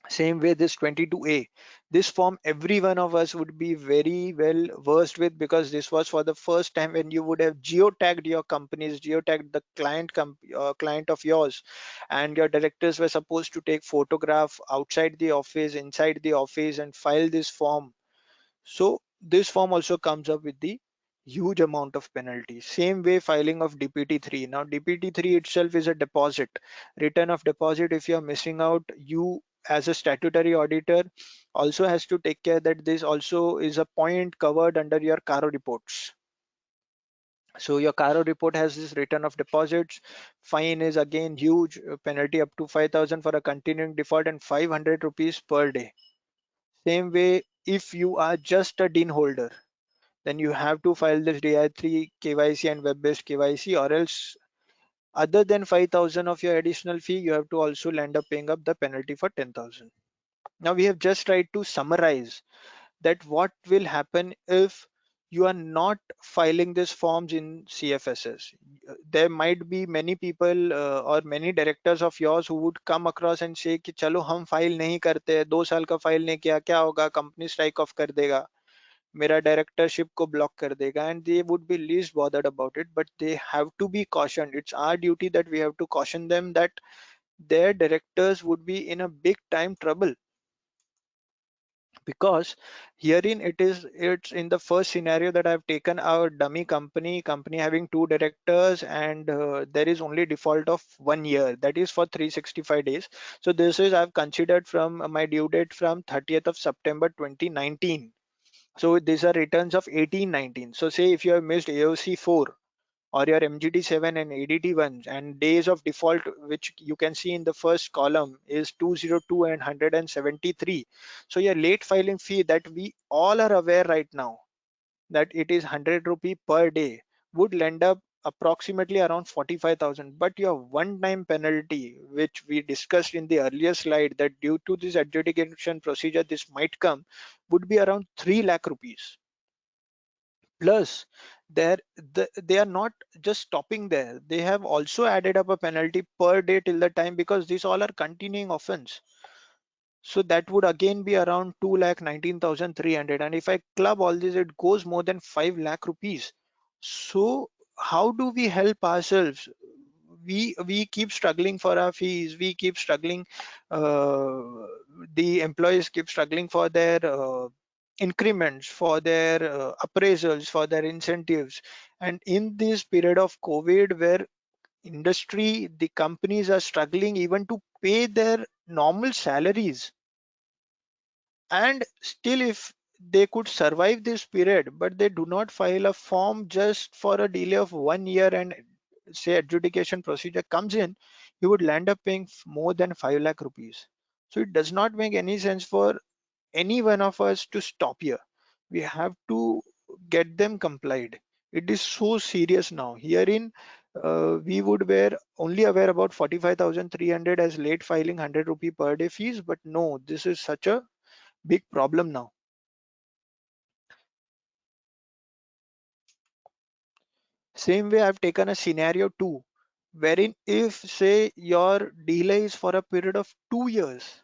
Speaker 1: Same way this 22A, this form every one of us would be very well versed with, because this was for the first time when you would have geotagged your companies, geotagged the client of yours, and your directors were supposed to take photograph outside the office, inside the office, and file this form. So this form also comes up with the huge amount of penalty. Same way filing of DPT3. Now DPT3 itself is a deposit, return of deposit. If you are missing out, you as a statutory auditor also has to take care that this also is a point covered under your CARO reports. So your CARO report has this return of deposits. Fine is again huge, penalty up to 5,000 for a continuing default and 500 rupees per day. Same way, if you are just a DIN holder, then you have to file this DI3 KYC and web-based KYC, or else other than 5,000 of your additional fee, you have to also end up paying up the penalty for 10,000. Now we have just tried to summarize that what will happen if you are not filing these forms in CFSS. There might be many people or many directors of yours who would come across and say कि चलो हम file नहीं करते, 2 साल का file नहीं किया, क्या होगा, कंपनी स्ट्राइक ऑफ कर देगा, मेरा डायरेक्टरशिप को ब्लॉक कर देगा, and they would be least bothered about it, but they have to be cautioned. It's our duty that we have to caution them that their directors would be in a big time trouble, because herein it's in the first scenario that I've taken our dummy company having two directors, and there is only default of 1 year, that is for 365 days. So this is I've considered from my due date from 30th of September 2019. So these are returns of 1819. So say if you have missed AOC 4 or your MGT 7 and ADT 1, and days of default which you can see in the first column is 202 and 173. So your late filing fee that we all are aware right now that it is 100 rupee per day would end up approximately around 45,000. But your one-time penalty, which we discussed in the earlier slide, that due to this adjudication procedure this might come, would be around 3 lakh rupees. Plus, they are not just stopping there. They have also added up a penalty per day till the time, because these all are continuing offense. So that would again be around 2,19,300. And if I club all this, it goes more than 5 lakh rupees. So how do we help ourselves? We keep struggling for our fees. We keep struggling. The employees keep struggling for their increments, for their appraisals, for their incentives. And in this period of COVID, where industry, the companies are struggling even to pay their normal salaries, and still if they could survive this period, but they do not file a form just for a delay of 1 year, and say adjudication procedure comes in, you would land up paying more than 5 lakh rupees. So it does not make any sense for any one of us to stop here. We have to get them complied. It is so serious now. Herein, we would were only aware about 45,300 as late filing 100 rupee per day fees, but no, this is such a big problem now. Same way I've taken a scenario 2. wherein if say your delay is for a period of 2 years,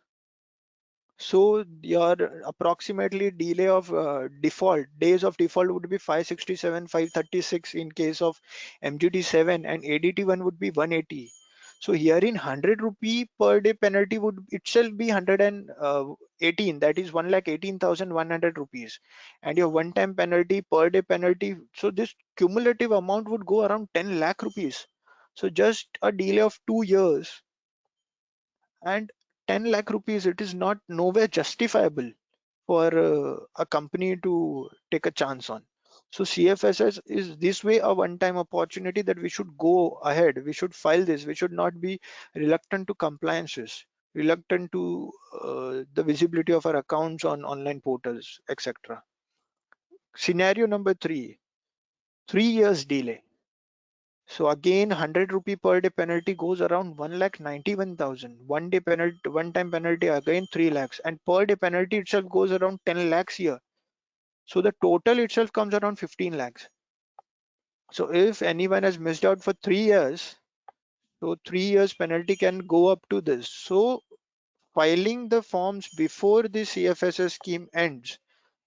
Speaker 1: so your approximately delay of default days of default would be 567, 536 in case of MGT7, and ADT one would be 180. So here in 100 rupee per day penalty would itself be 118, that is 1,18,100 rupees, and your one time penalty per day penalty, so this cumulative amount would go around 10 lakh rupees. So just a delay of 2 years and 10 lakh rupees, it is not nowhere justifiable for a company to take a chance on. So CFSS is this way a one-time opportunity that we should go ahead. We should file this. We should not be reluctant to compliances, reluctant to the visibility of our accounts on online portals, etc. Scenario number three, 3 years delay. So again, 100 rupee per day penalty goes around 1,91,000. One day penalty, one time penalty again 3 lakhs, and per day penalty itself goes around 10 lakhs here. So the total itself comes around 15 lakhs. So if anyone has missed out for 3 years, so 3 years penalty can go up to this. So filing the forms before the CFSS scheme ends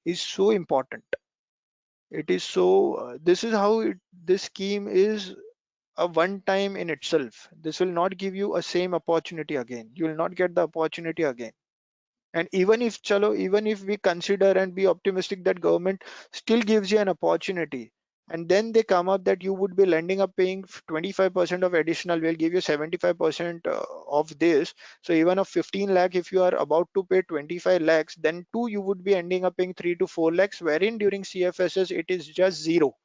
Speaker 1: is so important. It is so, this is how this scheme is a one time in itself. This will not give you a same opportunity again. You will not get the opportunity again. And even if chalo, even if we consider and be optimistic that government still gives you an opportunity, and then they come up that you would be lending up paying 25% of additional, we'll give you 75% of this. So even of 15 lakh, if you are about to pay 25 lakhs, then too you would be ending up paying 3 to 4 lakhs, wherein during CFSS it is just zero.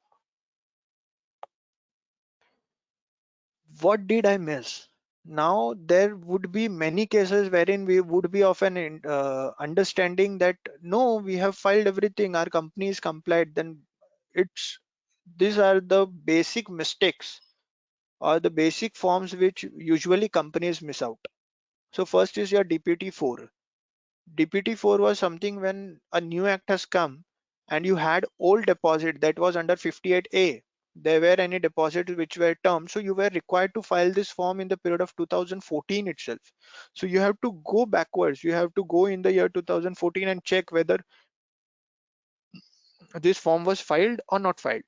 Speaker 1: What did I miss? Now there would be many cases wherein we would be of an understanding that no, we have filed everything, our company is compliant. Then it's, these are the basic mistakes or the basic forms which usually companies miss out. So first is your DPT4. DPT4 was something when a new act has come and you had old deposit that was under 58A. There were any deposits which were termed, so you were required to file this form in the period of 2014 itself. So you have to go backwards. You have to go in the year 2014 and check whether this form was filed or not filed.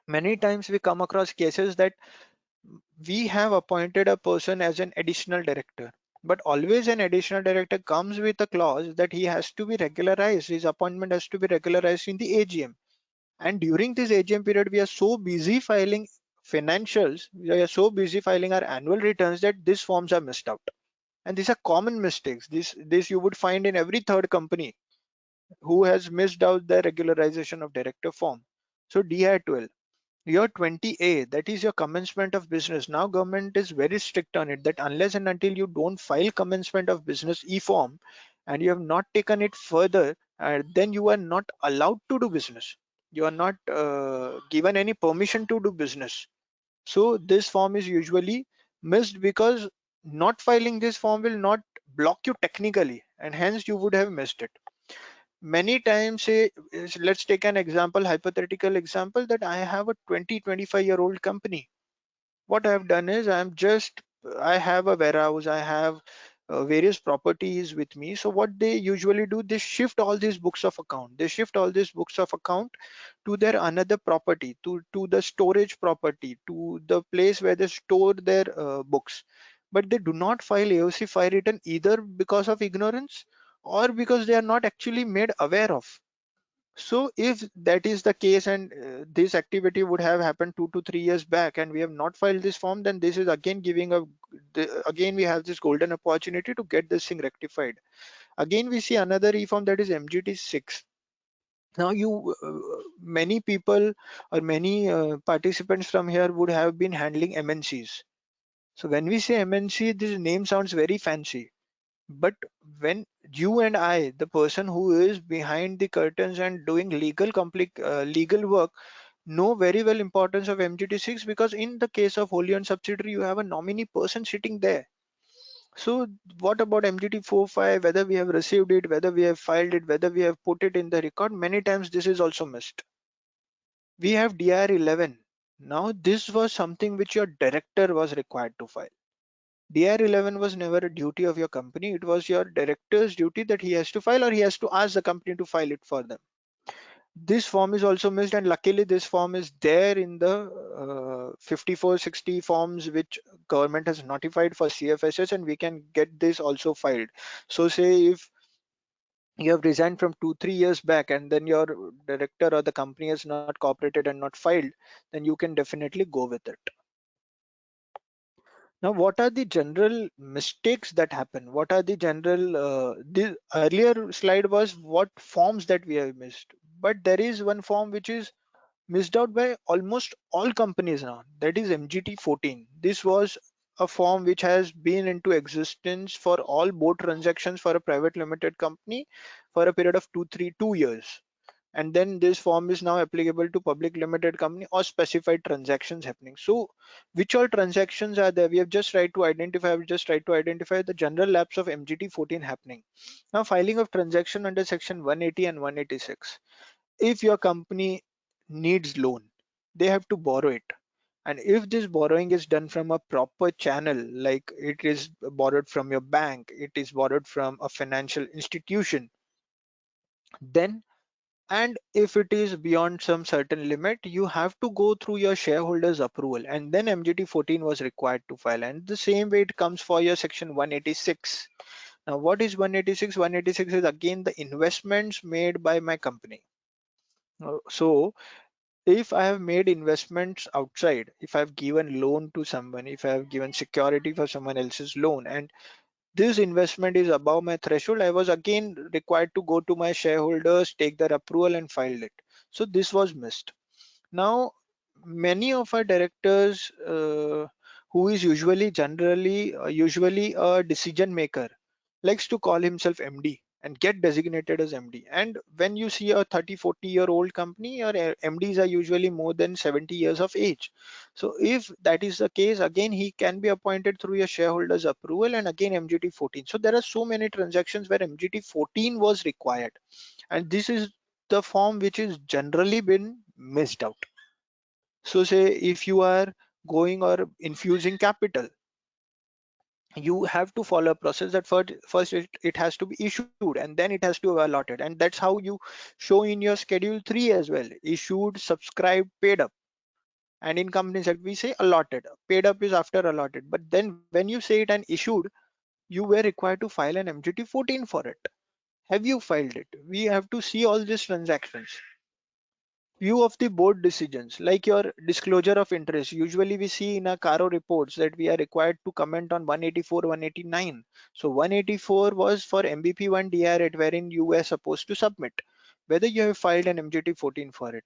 Speaker 1: Many times we come across cases that we have appointed a person as an additional director, but always an additional director comes with a clause that he has to be regularized, his appointment has to be regularized in the AGM. And during this AGM period, we are so busy filing financials, we are so busy filing our annual returns that these forms are missed out. And these are common mistakes. This you would find in every third company who has missed out the regularization of director form. So DI12, your 20A, that is your commencement of business. Now government is very strict on it that unless and until you don't file commencement of business e-form and you have not taken it further, then you are not allowed to do business. You are not given any permission to do business. So this form is usually missed because not filing this form will not block you technically, and hence you would have missed it. Many times, say, let's take an example, hypothetical example, that I have a 20-25-year-old company. What I have done is I have a warehouse, I have various properties with me. So what they usually do, they shift all these books of account. They shift all these books of account to their another property, to the storage property, to the place where they store their books. But they do not file AOC file return either because of ignorance or because they are not actually made aware of. So if that is the case and this activity would have happened 2 to 3 years back and we have not filed this form, then this is again giving again we have this golden opportunity to get this thing rectified. Again we see another reform, that is MGT6. Now many people or many participants from here would have been handling MNCs. So when we say MNC, this name sounds very fancy. But when you and I, the person who is behind the curtains and doing legal work, know very well importance of MGT6, because in the case of wholly owned subsidiary, you have a nominee person sitting there. So what about MGT 4-5, whether we have received it, whether we have filed it, whether we have put it in the record, many times this is also missed. We have DR 11. Now, this was something which your director was required to file. DR11 was never a duty of your company. It was your director's duty that he has to file, or he has to ask the company to file it for them. This form is also missed, and luckily this form is there in the 5460 forms which government has notified for CFSS, and we can get this also filed. So say if you have resigned from 2-3 years back and then your director or the company has not cooperated and not filed, then you can definitely go with it. Now, what are the general mistakes that happen? What are the general, the earlier slide was what forms that we have missed, but there is one form which is missed out by almost all companies now, that is MGT 14. This was a form which has been into existence for all board transactions for a private limited company for a period of 2 years, and then this form is now applicable to public limited company or specified transactions happening. So which all transactions are there? We have just tried to identify, we just tried to identify the general lapse of MGT 14 happening. Now, filing of transaction under section 180 and 186. If your company needs loan, they have to borrow it, and if this borrowing is done from a proper channel, like it is borrowed from your bank, it is borrowed from a financial institution, then, and if it is beyond some certain limit, you have to go through your shareholders approval, and then MGT 14 was required to file. And the same way it comes for your section 186. Now, what is 186? 186 is again the investments made by my company. So if I have made investments outside, if I've given loan to someone, if I have given security for someone else's loan, and this investment is above my threshold, I was again required to go to my shareholders, take their approval and filed it. So this was missed. Now, many of our directors who is usually a decision maker, likes to call himself MD and get designated as MD. And when you see a 30-40-year-old company, your MDs are usually more than 70 years of age. So if that is the case, again he can be appointed through your shareholders approval, and again MGT 14. So there are so many transactions where MGT 14 was required, and this is the form which is generally been missed out. So say if you are going or infusing capital, you have to follow a process that first it has to be issued and then it has to be allotted, and that's how you show in your schedule 3 as well: issued, subscribed, paid up. And in companies that we say allotted, paid up is after allotted, but then when you say it and issued, you were required to file an MGT 14 for it. Have you filed it? We have to see all these transactions. View of the board decisions, like your disclosure of interest. Usually we see in our CARO reports that we are required to comment on 184, 189. So 184 was for MBP1 DRAT, wherein you were supposed to submit whether you have filed an MGT 14 for it.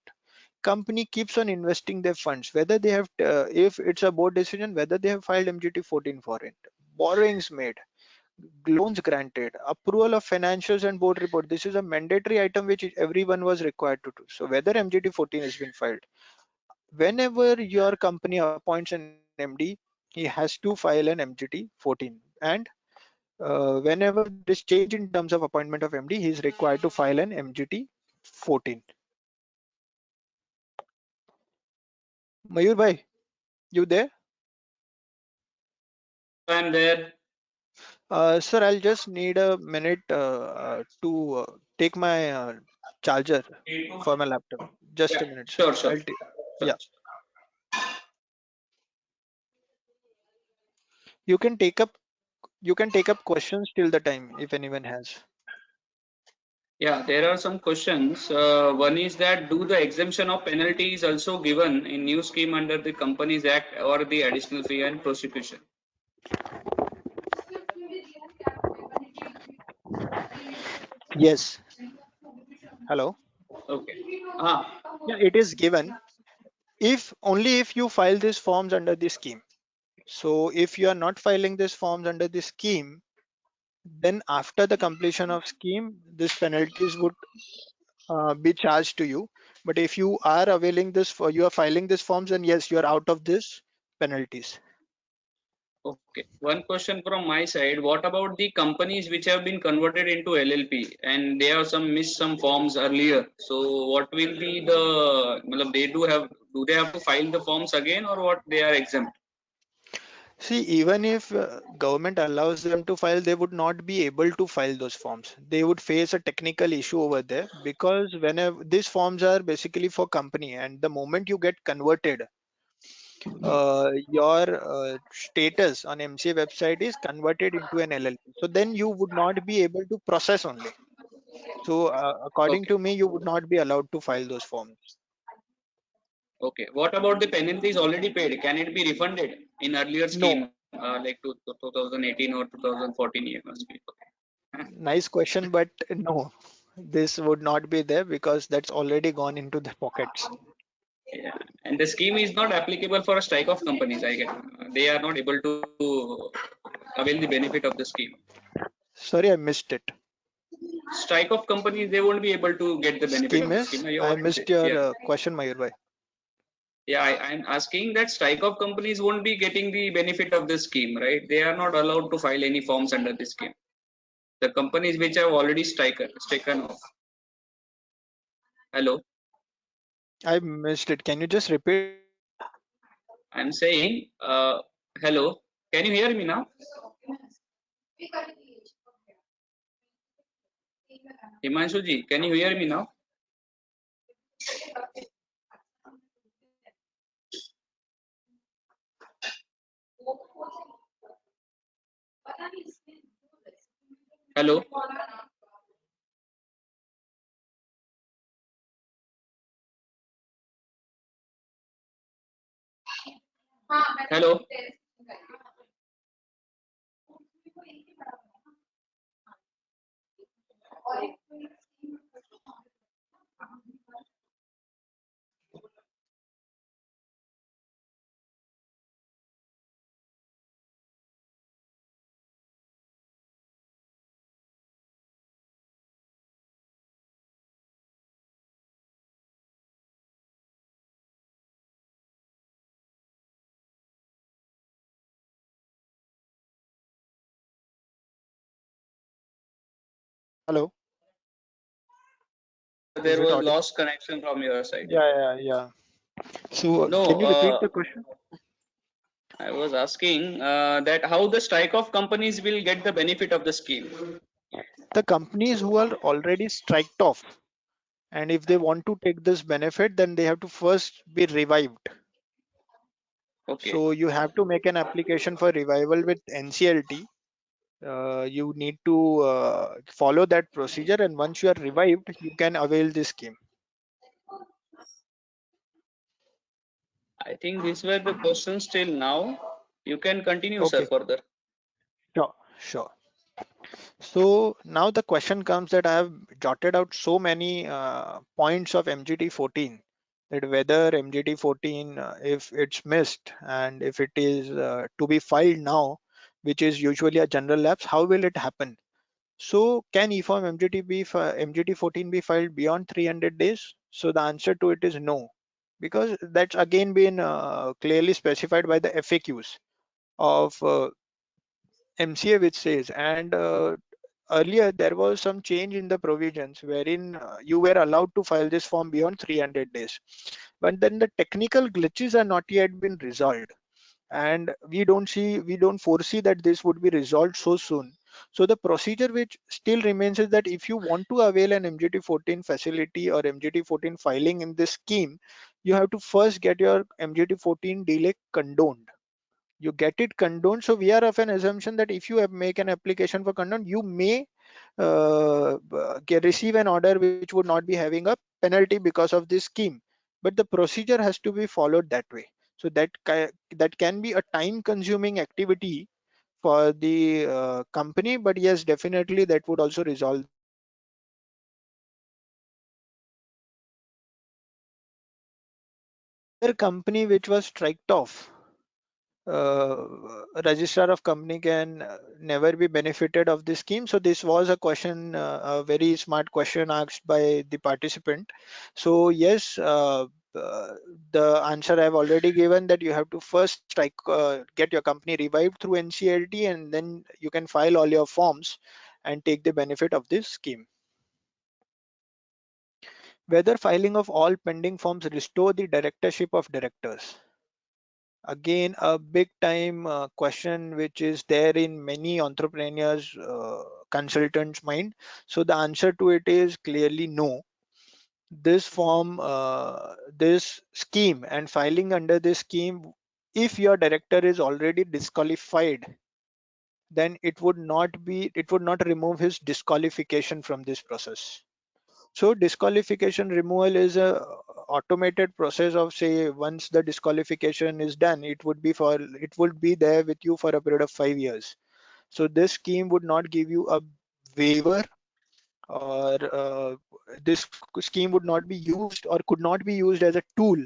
Speaker 1: Company keeps on investing their funds, whether they have, if it's a board decision, whether they have filed MGT 14 for it. Borrowings made, loans granted, approval of financials and board report. This is a mandatory item which everyone was required to do. So whether MGT 14 has been filed, whenever your company appoints an MD, he has to file an MGT 14. And whenever there is change in terms of appointment of MD, he is required to file an MGT 14. Mayur bhai, you there?
Speaker 2: I'm there.
Speaker 1: Sir, I'll just need a minute to take my charger for my laptop. Just
Speaker 2: Yeah,
Speaker 1: a minute, sir.
Speaker 2: sure, sure. Sure.
Speaker 1: Yeah, you can take up questions till the time if anyone has.
Speaker 2: Yeah, there are some questions. One is that do the exemption of penalty is also given in new scheme under the Companies Act or the additional fee and prosecution?
Speaker 1: Yes. Hello.
Speaker 2: Okay. Ah,
Speaker 1: Yeah, it is given if only if you file these forms under the scheme. So if you are not filing these forms under the scheme, then after the completion of scheme, these penalties would be charged to you. But if you are availing this for, you are filing these forms, then yes, you are out of this penalties.
Speaker 2: Okay. One question from my side. What about the companies which have been converted into LLP and they have missed some forms earlier? So what will be the, matlab, do they have to file the forms again or what they are exempt?
Speaker 1: See, even if government allows them to file, they would not be able to file those forms. They would face a technical issue over there because whenever these forms are basically for company, and the moment you get converted, your status on MCA website is converted into an LLP. So then you would not be able to process only. So according
Speaker 2: Okay.
Speaker 1: to me, you would not be allowed to file those forms.
Speaker 2: Okay. What about the penalties already paid? Can it be refunded in earlier
Speaker 1: No,
Speaker 2: scheme, like 2018 or 2014 year must be? Okay.
Speaker 1: nice question, but no, this would not be there because that's already gone into the pockets.
Speaker 2: Yeah. And the scheme is not applicable for a strike of companies, I guess. They are not able to avail the benefit of the scheme.
Speaker 1: Sorry, I missed it.
Speaker 2: Strike of companies, they won't be able to get the benefit
Speaker 1: Scheme
Speaker 2: of the scheme.
Speaker 1: is,
Speaker 2: You
Speaker 1: I
Speaker 2: already
Speaker 1: missed
Speaker 2: said.
Speaker 1: your
Speaker 2: Yeah.
Speaker 1: question, Mayur.
Speaker 2: Yeah, I'm asking that strike of companies won't be getting the benefit of the scheme, right? They are not allowed to file any forms under the scheme. The companies which have already stricken off. Hello,
Speaker 1: I missed it. Can you just repeat?
Speaker 2: I'm saying, hello, can you hear me now? Himanshu ji, can you hear me now? Hello, hello,
Speaker 1: Hello, is
Speaker 2: there
Speaker 1: it
Speaker 2: was
Speaker 1: audible?
Speaker 2: lost connection from your side.
Speaker 1: Yeah. So, can
Speaker 2: No,
Speaker 1: you repeat the question?
Speaker 2: I was asking that how the strike of companies will get the benefit of the scheme.
Speaker 1: The companies who are already striked off, and if they want to take this benefit, then they have to first be revived.
Speaker 2: Okay,
Speaker 1: So you have to make an application for revival with NCLT. You need to follow that procedure, and once you are revived, you can avail this scheme.
Speaker 2: I think these were the questions till now. You can continue, sir,
Speaker 1: Okay,
Speaker 2: further.
Speaker 1: sure. So now the question comes that I have jotted out so many points of MGT 14, that whether MGT 14, if it's missed and if it is to be filed now, which is usually a general lapse, how will it happen? So can e-form MGT 14 be filed beyond 300 days? So the answer to it is no, because that's again been clearly specified by the FAQs of MCA, which says, and earlier there was some change in the provisions wherein you were allowed to file this form beyond 300 days, but then the technical glitches are not yet been resolved, and we don't foresee that this would be resolved so soon. So the procedure which still remains is that if you want to avail an MGT 14 facility or MGT 14 filing in this scheme, you have to first get your MGT 14 delay condoned. You get it condoned. So we are of an assumption that if you make an application for condone, you may receive an order which would not be having a penalty because of this scheme, but the procedure has to be followed that way. So that can be a time consuming activity for the company, but yes, definitely that would also resolve. Other company which was striked off, registrar of company can never be benefited of this scheme. So this was a question, a very smart question asked by the participant. So yes, the answer I've already given, that you have to first get your company revived through NCLT, and then you can file all your forms and take the benefit of this scheme. Whether filing of all pending forms restore the directorship of directors. Again, a big time question which is there in many entrepreneurs, consultants' mind. So the answer to it is clearly no. This scheme and filing under this scheme, if your director is already disqualified, then it would not remove his disqualification from this process. So disqualification removal is a automated process of, say, once the disqualification is done, it would be there with you for a period of 5 years. So this scheme would not give you a waiver, or this scheme would not be used or could not be used as a tool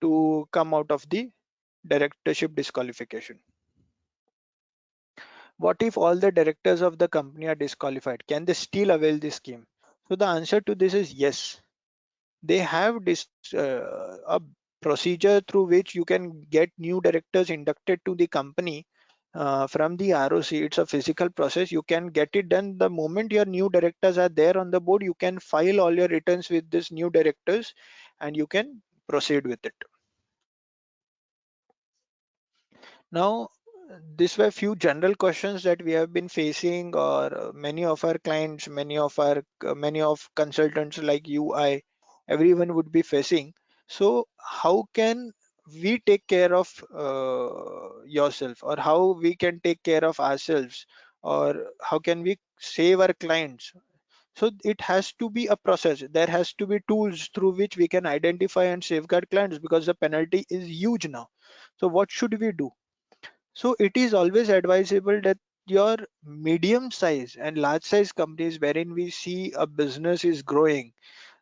Speaker 1: to come out of the directorship disqualification. What if all the directors of the company are disqualified? Can they still avail this scheme? So the answer to this is yes. They have a procedure through which you can get new directors inducted to the company from the ROC. It's a physical process. You can get it done the moment your new directors are there on the board. You can file all your returns with this new directors and you can proceed with it. Now, these were few general questions that we have been facing, or many of our clients, many of consultants like you, everyone would be facing. So, how can we take care of yourself, or how we can take care of ourselves, or how can we save our clients? So it has to be a process. There has to be tools through which we can identify and safeguard clients, because the penalty is huge now. So what should we do? So it is always advisable that your medium size and large size companies, wherein we see a business is growing,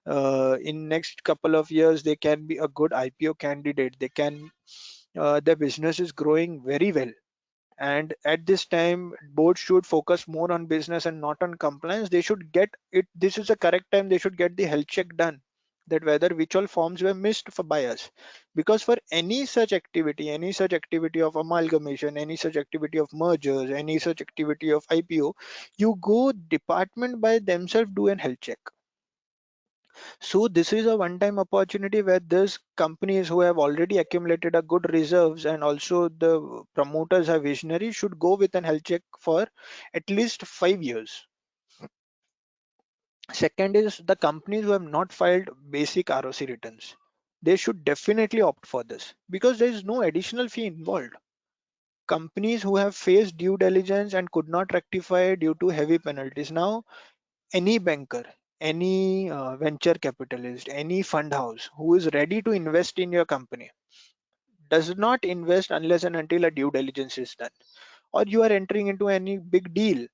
Speaker 1: in next couple of years, they can be a good IPO candidate. Their business is growing very well. And at this time, board should focus more on business and not on compliance. They should get it. This is the correct time. They should get the health check done, that whether which all forms were missed for by us. Because for any such activity of amalgamation, any such activity of mergers, any such activity of IPO, you go department by themselves do an health check. So this is a one-time opportunity where these companies who have already accumulated a good reserves, and also the promoters are visionary, should go with an health check for at least 5 years. Second is the companies who have not filed basic ROC returns. They should definitely opt for this, because there is no additional fee involved. Companies who have faced due diligence and could not rectify due to heavy penalties. Now, any banker, any venture capitalist, any fund house who is ready to invest in your company does not invest unless and until a due diligence is done, or you are entering into any big deal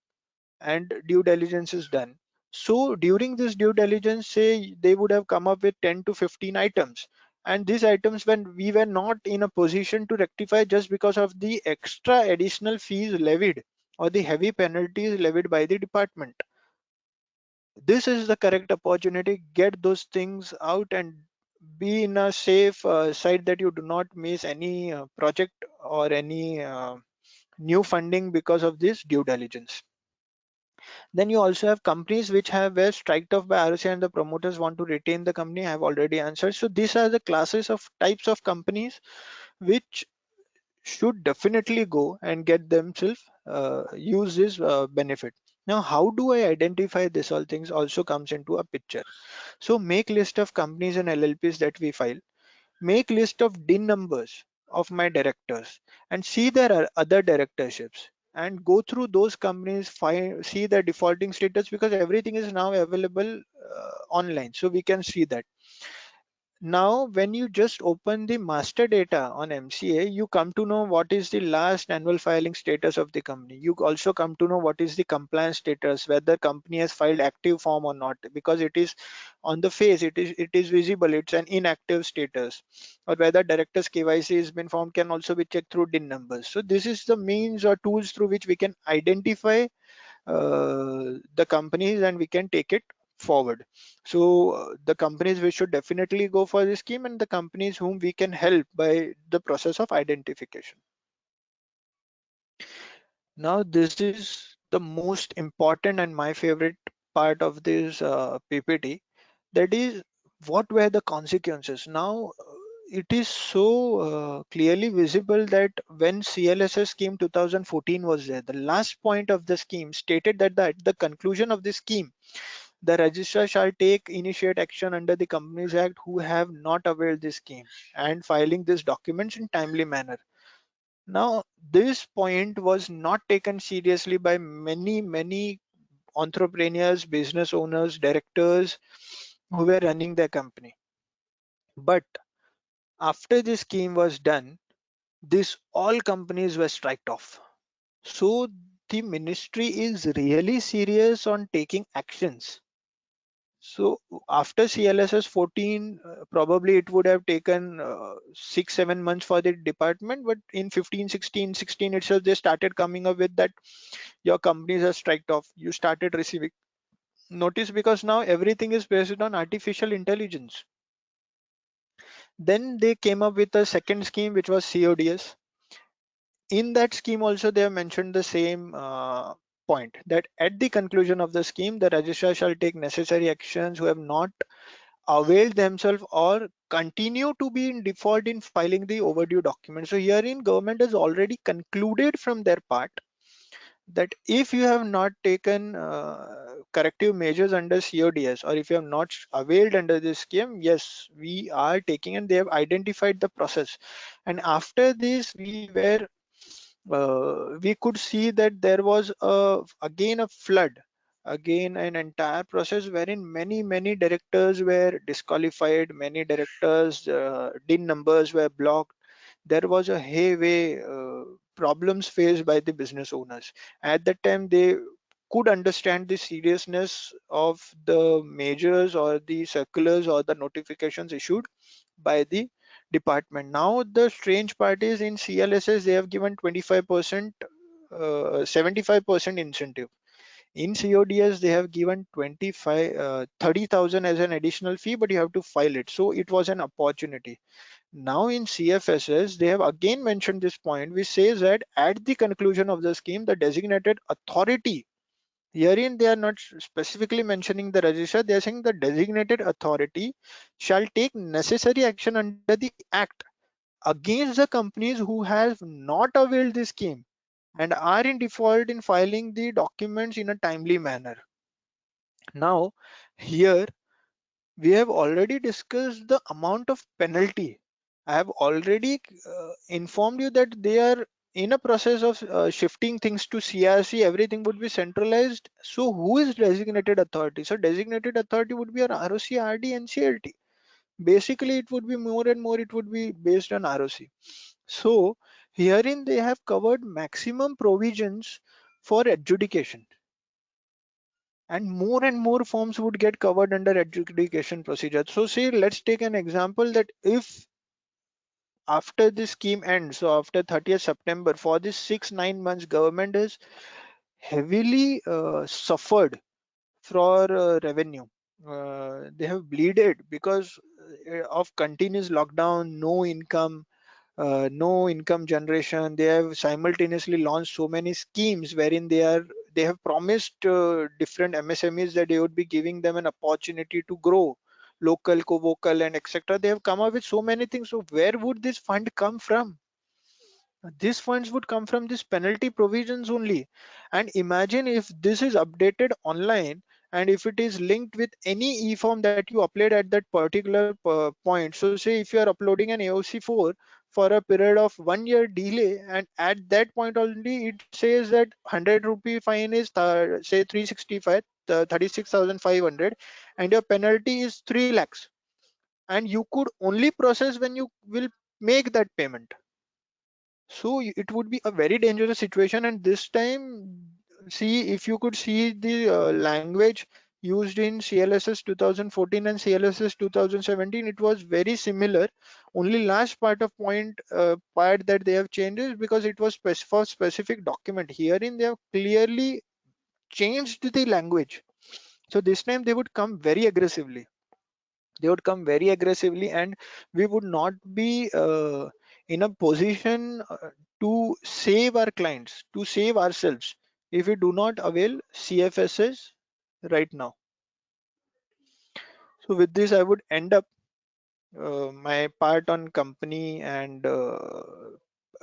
Speaker 1: and due diligence is done. So during this due diligence, say they would have come up with 10 to 15 items, and these items, when we were not in a position to rectify just because of the extra additional fees levied or the heavy penalties levied by the department. This is the correct opportunity. Get those things out and be in a safe side, that you do not miss any project or any new funding because of this due diligence. Then you also have companies which have were striked off by ROC and the promoters want to retain the company. I have already answered. So these are the classes of types of companies which should definitely go and get themselves use this benefit. Now, how do I identify this? All things also comes into a picture. So make list of companies and LLPs that we file. Make list of DIN numbers of my directors and see there are other directorships, and go through those companies, find see their defaulting status, because everything is now available online, so we can see that. Now, when you just open the master data on MCA, you come to know what is the last annual filing status of the company. You also come to know what is the compliance status, whether company has filed active form or not, because it is on the face, it is visible, it's an inactive status, or whether directors KYC has been formed can also be checked through DIN numbers. So this is the means or tools through which we can identify the companies and we can take it forward. So the companies we should definitely go for this scheme, and the companies whom we can help by the process of identification. Now this is the most important and my favorite part of this PPT, that is what were the consequences. Now it is so clearly visible that when CLSS scheme 2014 was there, the last point of the scheme stated that at the conclusion of the scheme, the registrar shall take initiate action under the Companies Act who have not availed this scheme and filing these documents in timely manner. Now, this point was not taken seriously by many entrepreneurs, business owners, directors who were running their company. But after this scheme was done, this all companies were striked off. So the ministry is really serious on taking actions. So after CLSS 14, probably it would have taken 6-7 months for the department, but in 15, 16, 16 itself, they started coming up with that your companies are striked off. You started receiving notice because now everything is based on artificial intelligence. Then they came up with a second scheme, which was CODS. In that scheme also, they have mentioned the same point, that at the conclusion of the scheme, the registrar shall take necessary actions who have not availed themselves or continue to be in default in filing the overdue documents. So herein government has already concluded from their part that if you have not taken corrective measures under CODS, or if you have not availed under this scheme, yes, we are taking, and they have identified the process. And after this, we could see that there was again a flood, again an entire process wherein many directors were disqualified, many directors DIN numbers were blocked. There was a heavy problems faced by the business owners. At that time, they could understand the seriousness of the measures or the circulars or the notifications issued by the department. Now the strange part is in CLSS they have given 25%, 75% incentive. In CODS they have given 30,000 as an additional fee, but you have to file it. So it was an opportunity. Now in CFSS, they have again mentioned this point, which says that at the conclusion of the scheme, the designated authority, herein they are not specifically mentioning the registrar, they are saying the designated authority shall take necessary action under the Act against the companies who have not availed this scheme and are in default in filing the documents in a timely manner. Now, here we have already discussed the amount of penalty. I have already informed you that they are in a process of shifting things to CRC. Everything would be centralized. So who is designated authority? So designated authority would be an ROC, RD, and CLT. Basically, it would be more and more, it would be based on ROC. So herein they have covered maximum provisions for adjudication, and more forms would get covered under adjudication procedure. So say let's take an example that if after this scheme ends, so after 30th September, for this 6-9 months, government has heavily suffered for revenue. They have bleeded because of continuous lockdown, no income generation. They have simultaneously launched so many schemes wherein they have promised different MSMEs that they would be giving them an opportunity to grow, local, co-vocal, and etc. They have come up with so many things. So where would this fund come from? These funds would come from these penalty provisions only. And imagine if this is updated online, and if it is linked with any e-form that you upload at that particular point. So say if you are uploading an AOC4 for a period of 1 year delay, and at that point only it says that 100 rupee fine is say 365, 36,500, and your penalty is 3 lakhs, and you could only process when you will make that payment. So it would be a very dangerous situation. And this time, see, if you could see the language used in CLSS 2014 and CLSS 2017, it was very similar. Only last part that they have changed is because it was for specific document. Herein they have clearly changed the language. So this time they would come very aggressively. They would come very aggressively, and we would not be in a position to save our clients, to save ourselves, if we do not avail CFSs right now. So with this, I would end up my part on company and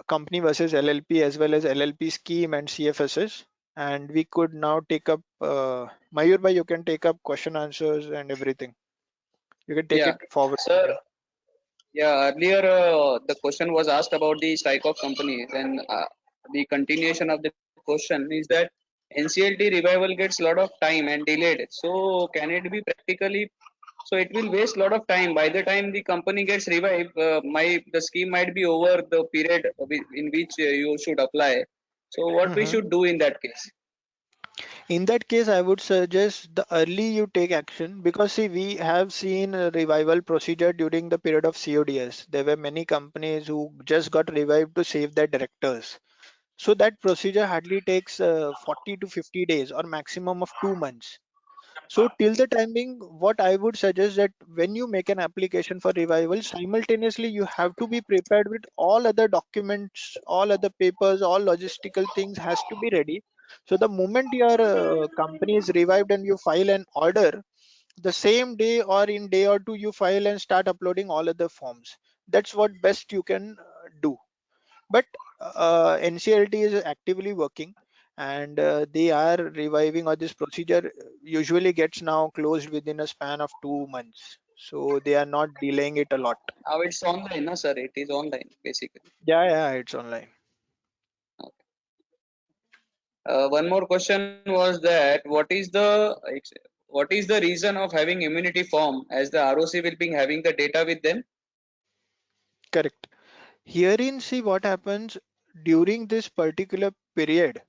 Speaker 1: company versus LLP, as well as LLP scheme and CFSs. And we could now take up, Mayur bhai, you can take up question answers and everything. You can take
Speaker 2: Yeah,
Speaker 1: it forward from
Speaker 2: sir.
Speaker 1: here.
Speaker 2: Yeah, earlier the question was asked about the strike of companies, and the continuation of the question is that NCLT revival gets a lot of time and delayed. So can it be practically? So it will waste a lot of time. By the time the company gets revived, the scheme might be over the period in which you should apply. So what we
Speaker 1: Mhm.
Speaker 2: should do in that case?
Speaker 1: In that case, I would suggest the early you take action, because see, we have seen a revival procedure during the period of CODS. There were many companies who just got revived to save their directors. So that procedure hardly takes 40 to 50 days or maximum of 2 months. So till the timing, what I would suggest, that when you make an application for revival, simultaneously you have to be prepared with all other documents, all other papers, all logistical things has to be ready. So the moment your company is revived and you file an order, the same day or in day or two you file and start uploading all other forms. That's what best you can do. But NCLT is actively working, and they are reviving, or this procedure usually gets now closed within a span of 2 months. So they are not delaying it a lot.
Speaker 2: Now it's online, no, sir. It is online basically.
Speaker 1: Yeah, yeah, it's online.
Speaker 2: One more question was that what is the reason of having immunity form as the ROC will be having the data with them?
Speaker 1: Correct. Herein, see what happens during this particular period.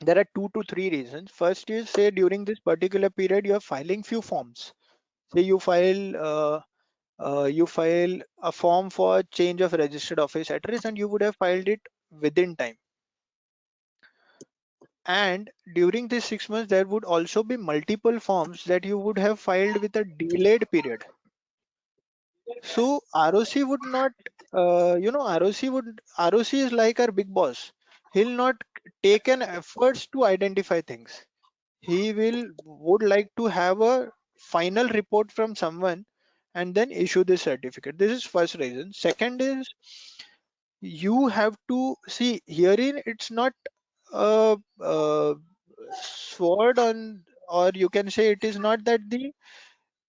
Speaker 1: There are 2 to 3 reasons. First is, say during this particular period you are filing few forms. Say you file a form for change of registered office address, and you would have filed it within time. And during these 6 months, there would also be multiple forms that you would have filed with a delayed period. So ROC would not, ROC is like our big boss. He'll not take an efforts to identify things. He would like to have a final report from someone and then issue this certificate. This is first reason. Second is, you have to see herein, it's not a sword on, or you can say it is not that the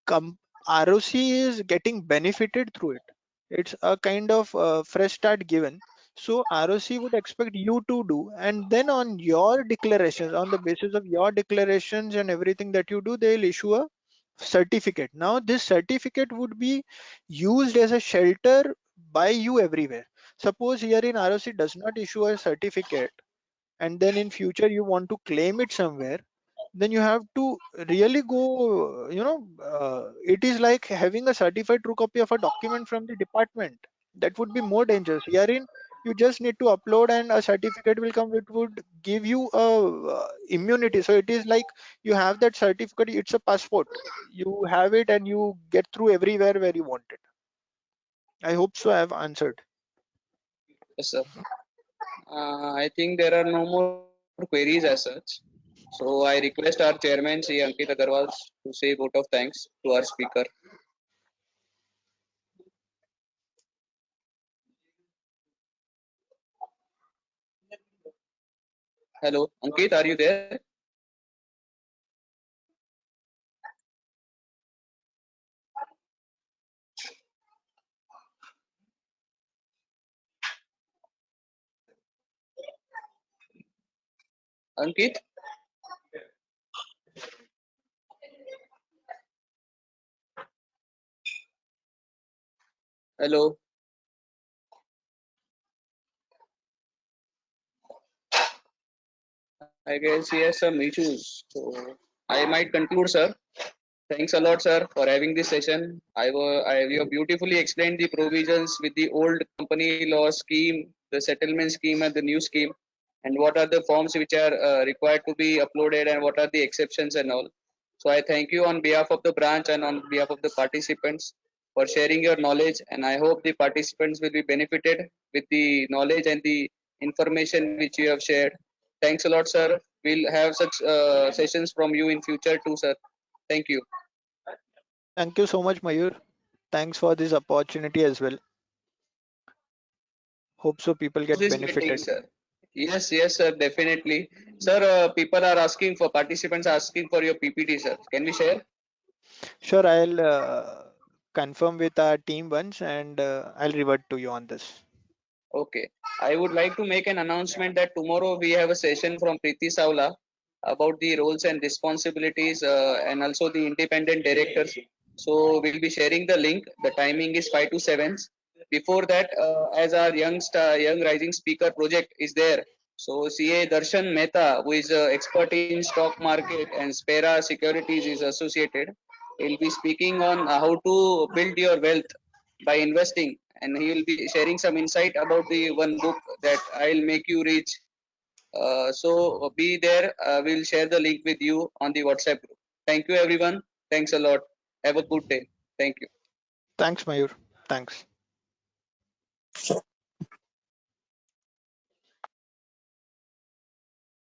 Speaker 1: com- ROC is getting benefited through it. It's a kind of fresh start given. So ROC would expect you to do, and then on your declarations, on the basis of your declarations and everything that you do, they'll issue a certificate. Now this certificate would be used as a shelter by you everywhere. Suppose here in ROC does not issue a certificate, and then in future you want to claim it somewhere, then you have to really go, it is like having a certified true copy of a document from the department. That would be more dangerous. Herein you just need to upload and a certificate will come. It would give you a immunity. So it is like you have that certificate, it's a passport. You have it and you get through everywhere where you want it. I hope so I have answered.
Speaker 2: Yes, sir. I think there are no more queries as such. So I request our chairman, Sri Ankit Agarwal, to say vote of thanks to our speaker. Hello, Ankit, are you there? Ankit, hello. I guess he has some issues. So I might conclude, sir. Thanks a lot, sir, for having this session. You have beautifully explained the provisions with the old company law scheme, the settlement scheme, and the new scheme. and what are the forms which are required to be uploaded, and what are the exceptions and all. So I thank you on behalf of the branch and on behalf of the participants for sharing your knowledge, and I hope the participants will be benefited with the knowledge and the information which you have shared. Thanks a lot, sir. We'll have such sessions from you in future too, sir. Thank you.
Speaker 1: Thank you so much, Mayur. Thanks for this opportunity as well. Hope so people get
Speaker 2: This meeting,
Speaker 1: benefited.
Speaker 2: sir. Yes, yes, sir, definitely. Sir, people are asking for, participants are asking for your PPT, sir. Can we share?
Speaker 1: Sure, I'll confirm with our team once and I'll revert to you on this.
Speaker 2: Okay. I would like to make an announcement that tomorrow we have a session from Preeti Savla about the roles and responsibilities and also the independent directors. So we'll be sharing the link. The timing is 5 to 7. Before that, as our young rising speaker project is there. So CA Darshan Mehta, who is expert in stock market and Spera Securities is associated. He'll be speaking on how to build your wealth by investing, and he will be sharing some insight about the one book that I'll make you rich. So be there. We'll share the link with you on the WhatsApp group. Thank you, everyone. Thanks a lot. Have a good day. Thank you.
Speaker 1: Thanks, Mayur. Thanks.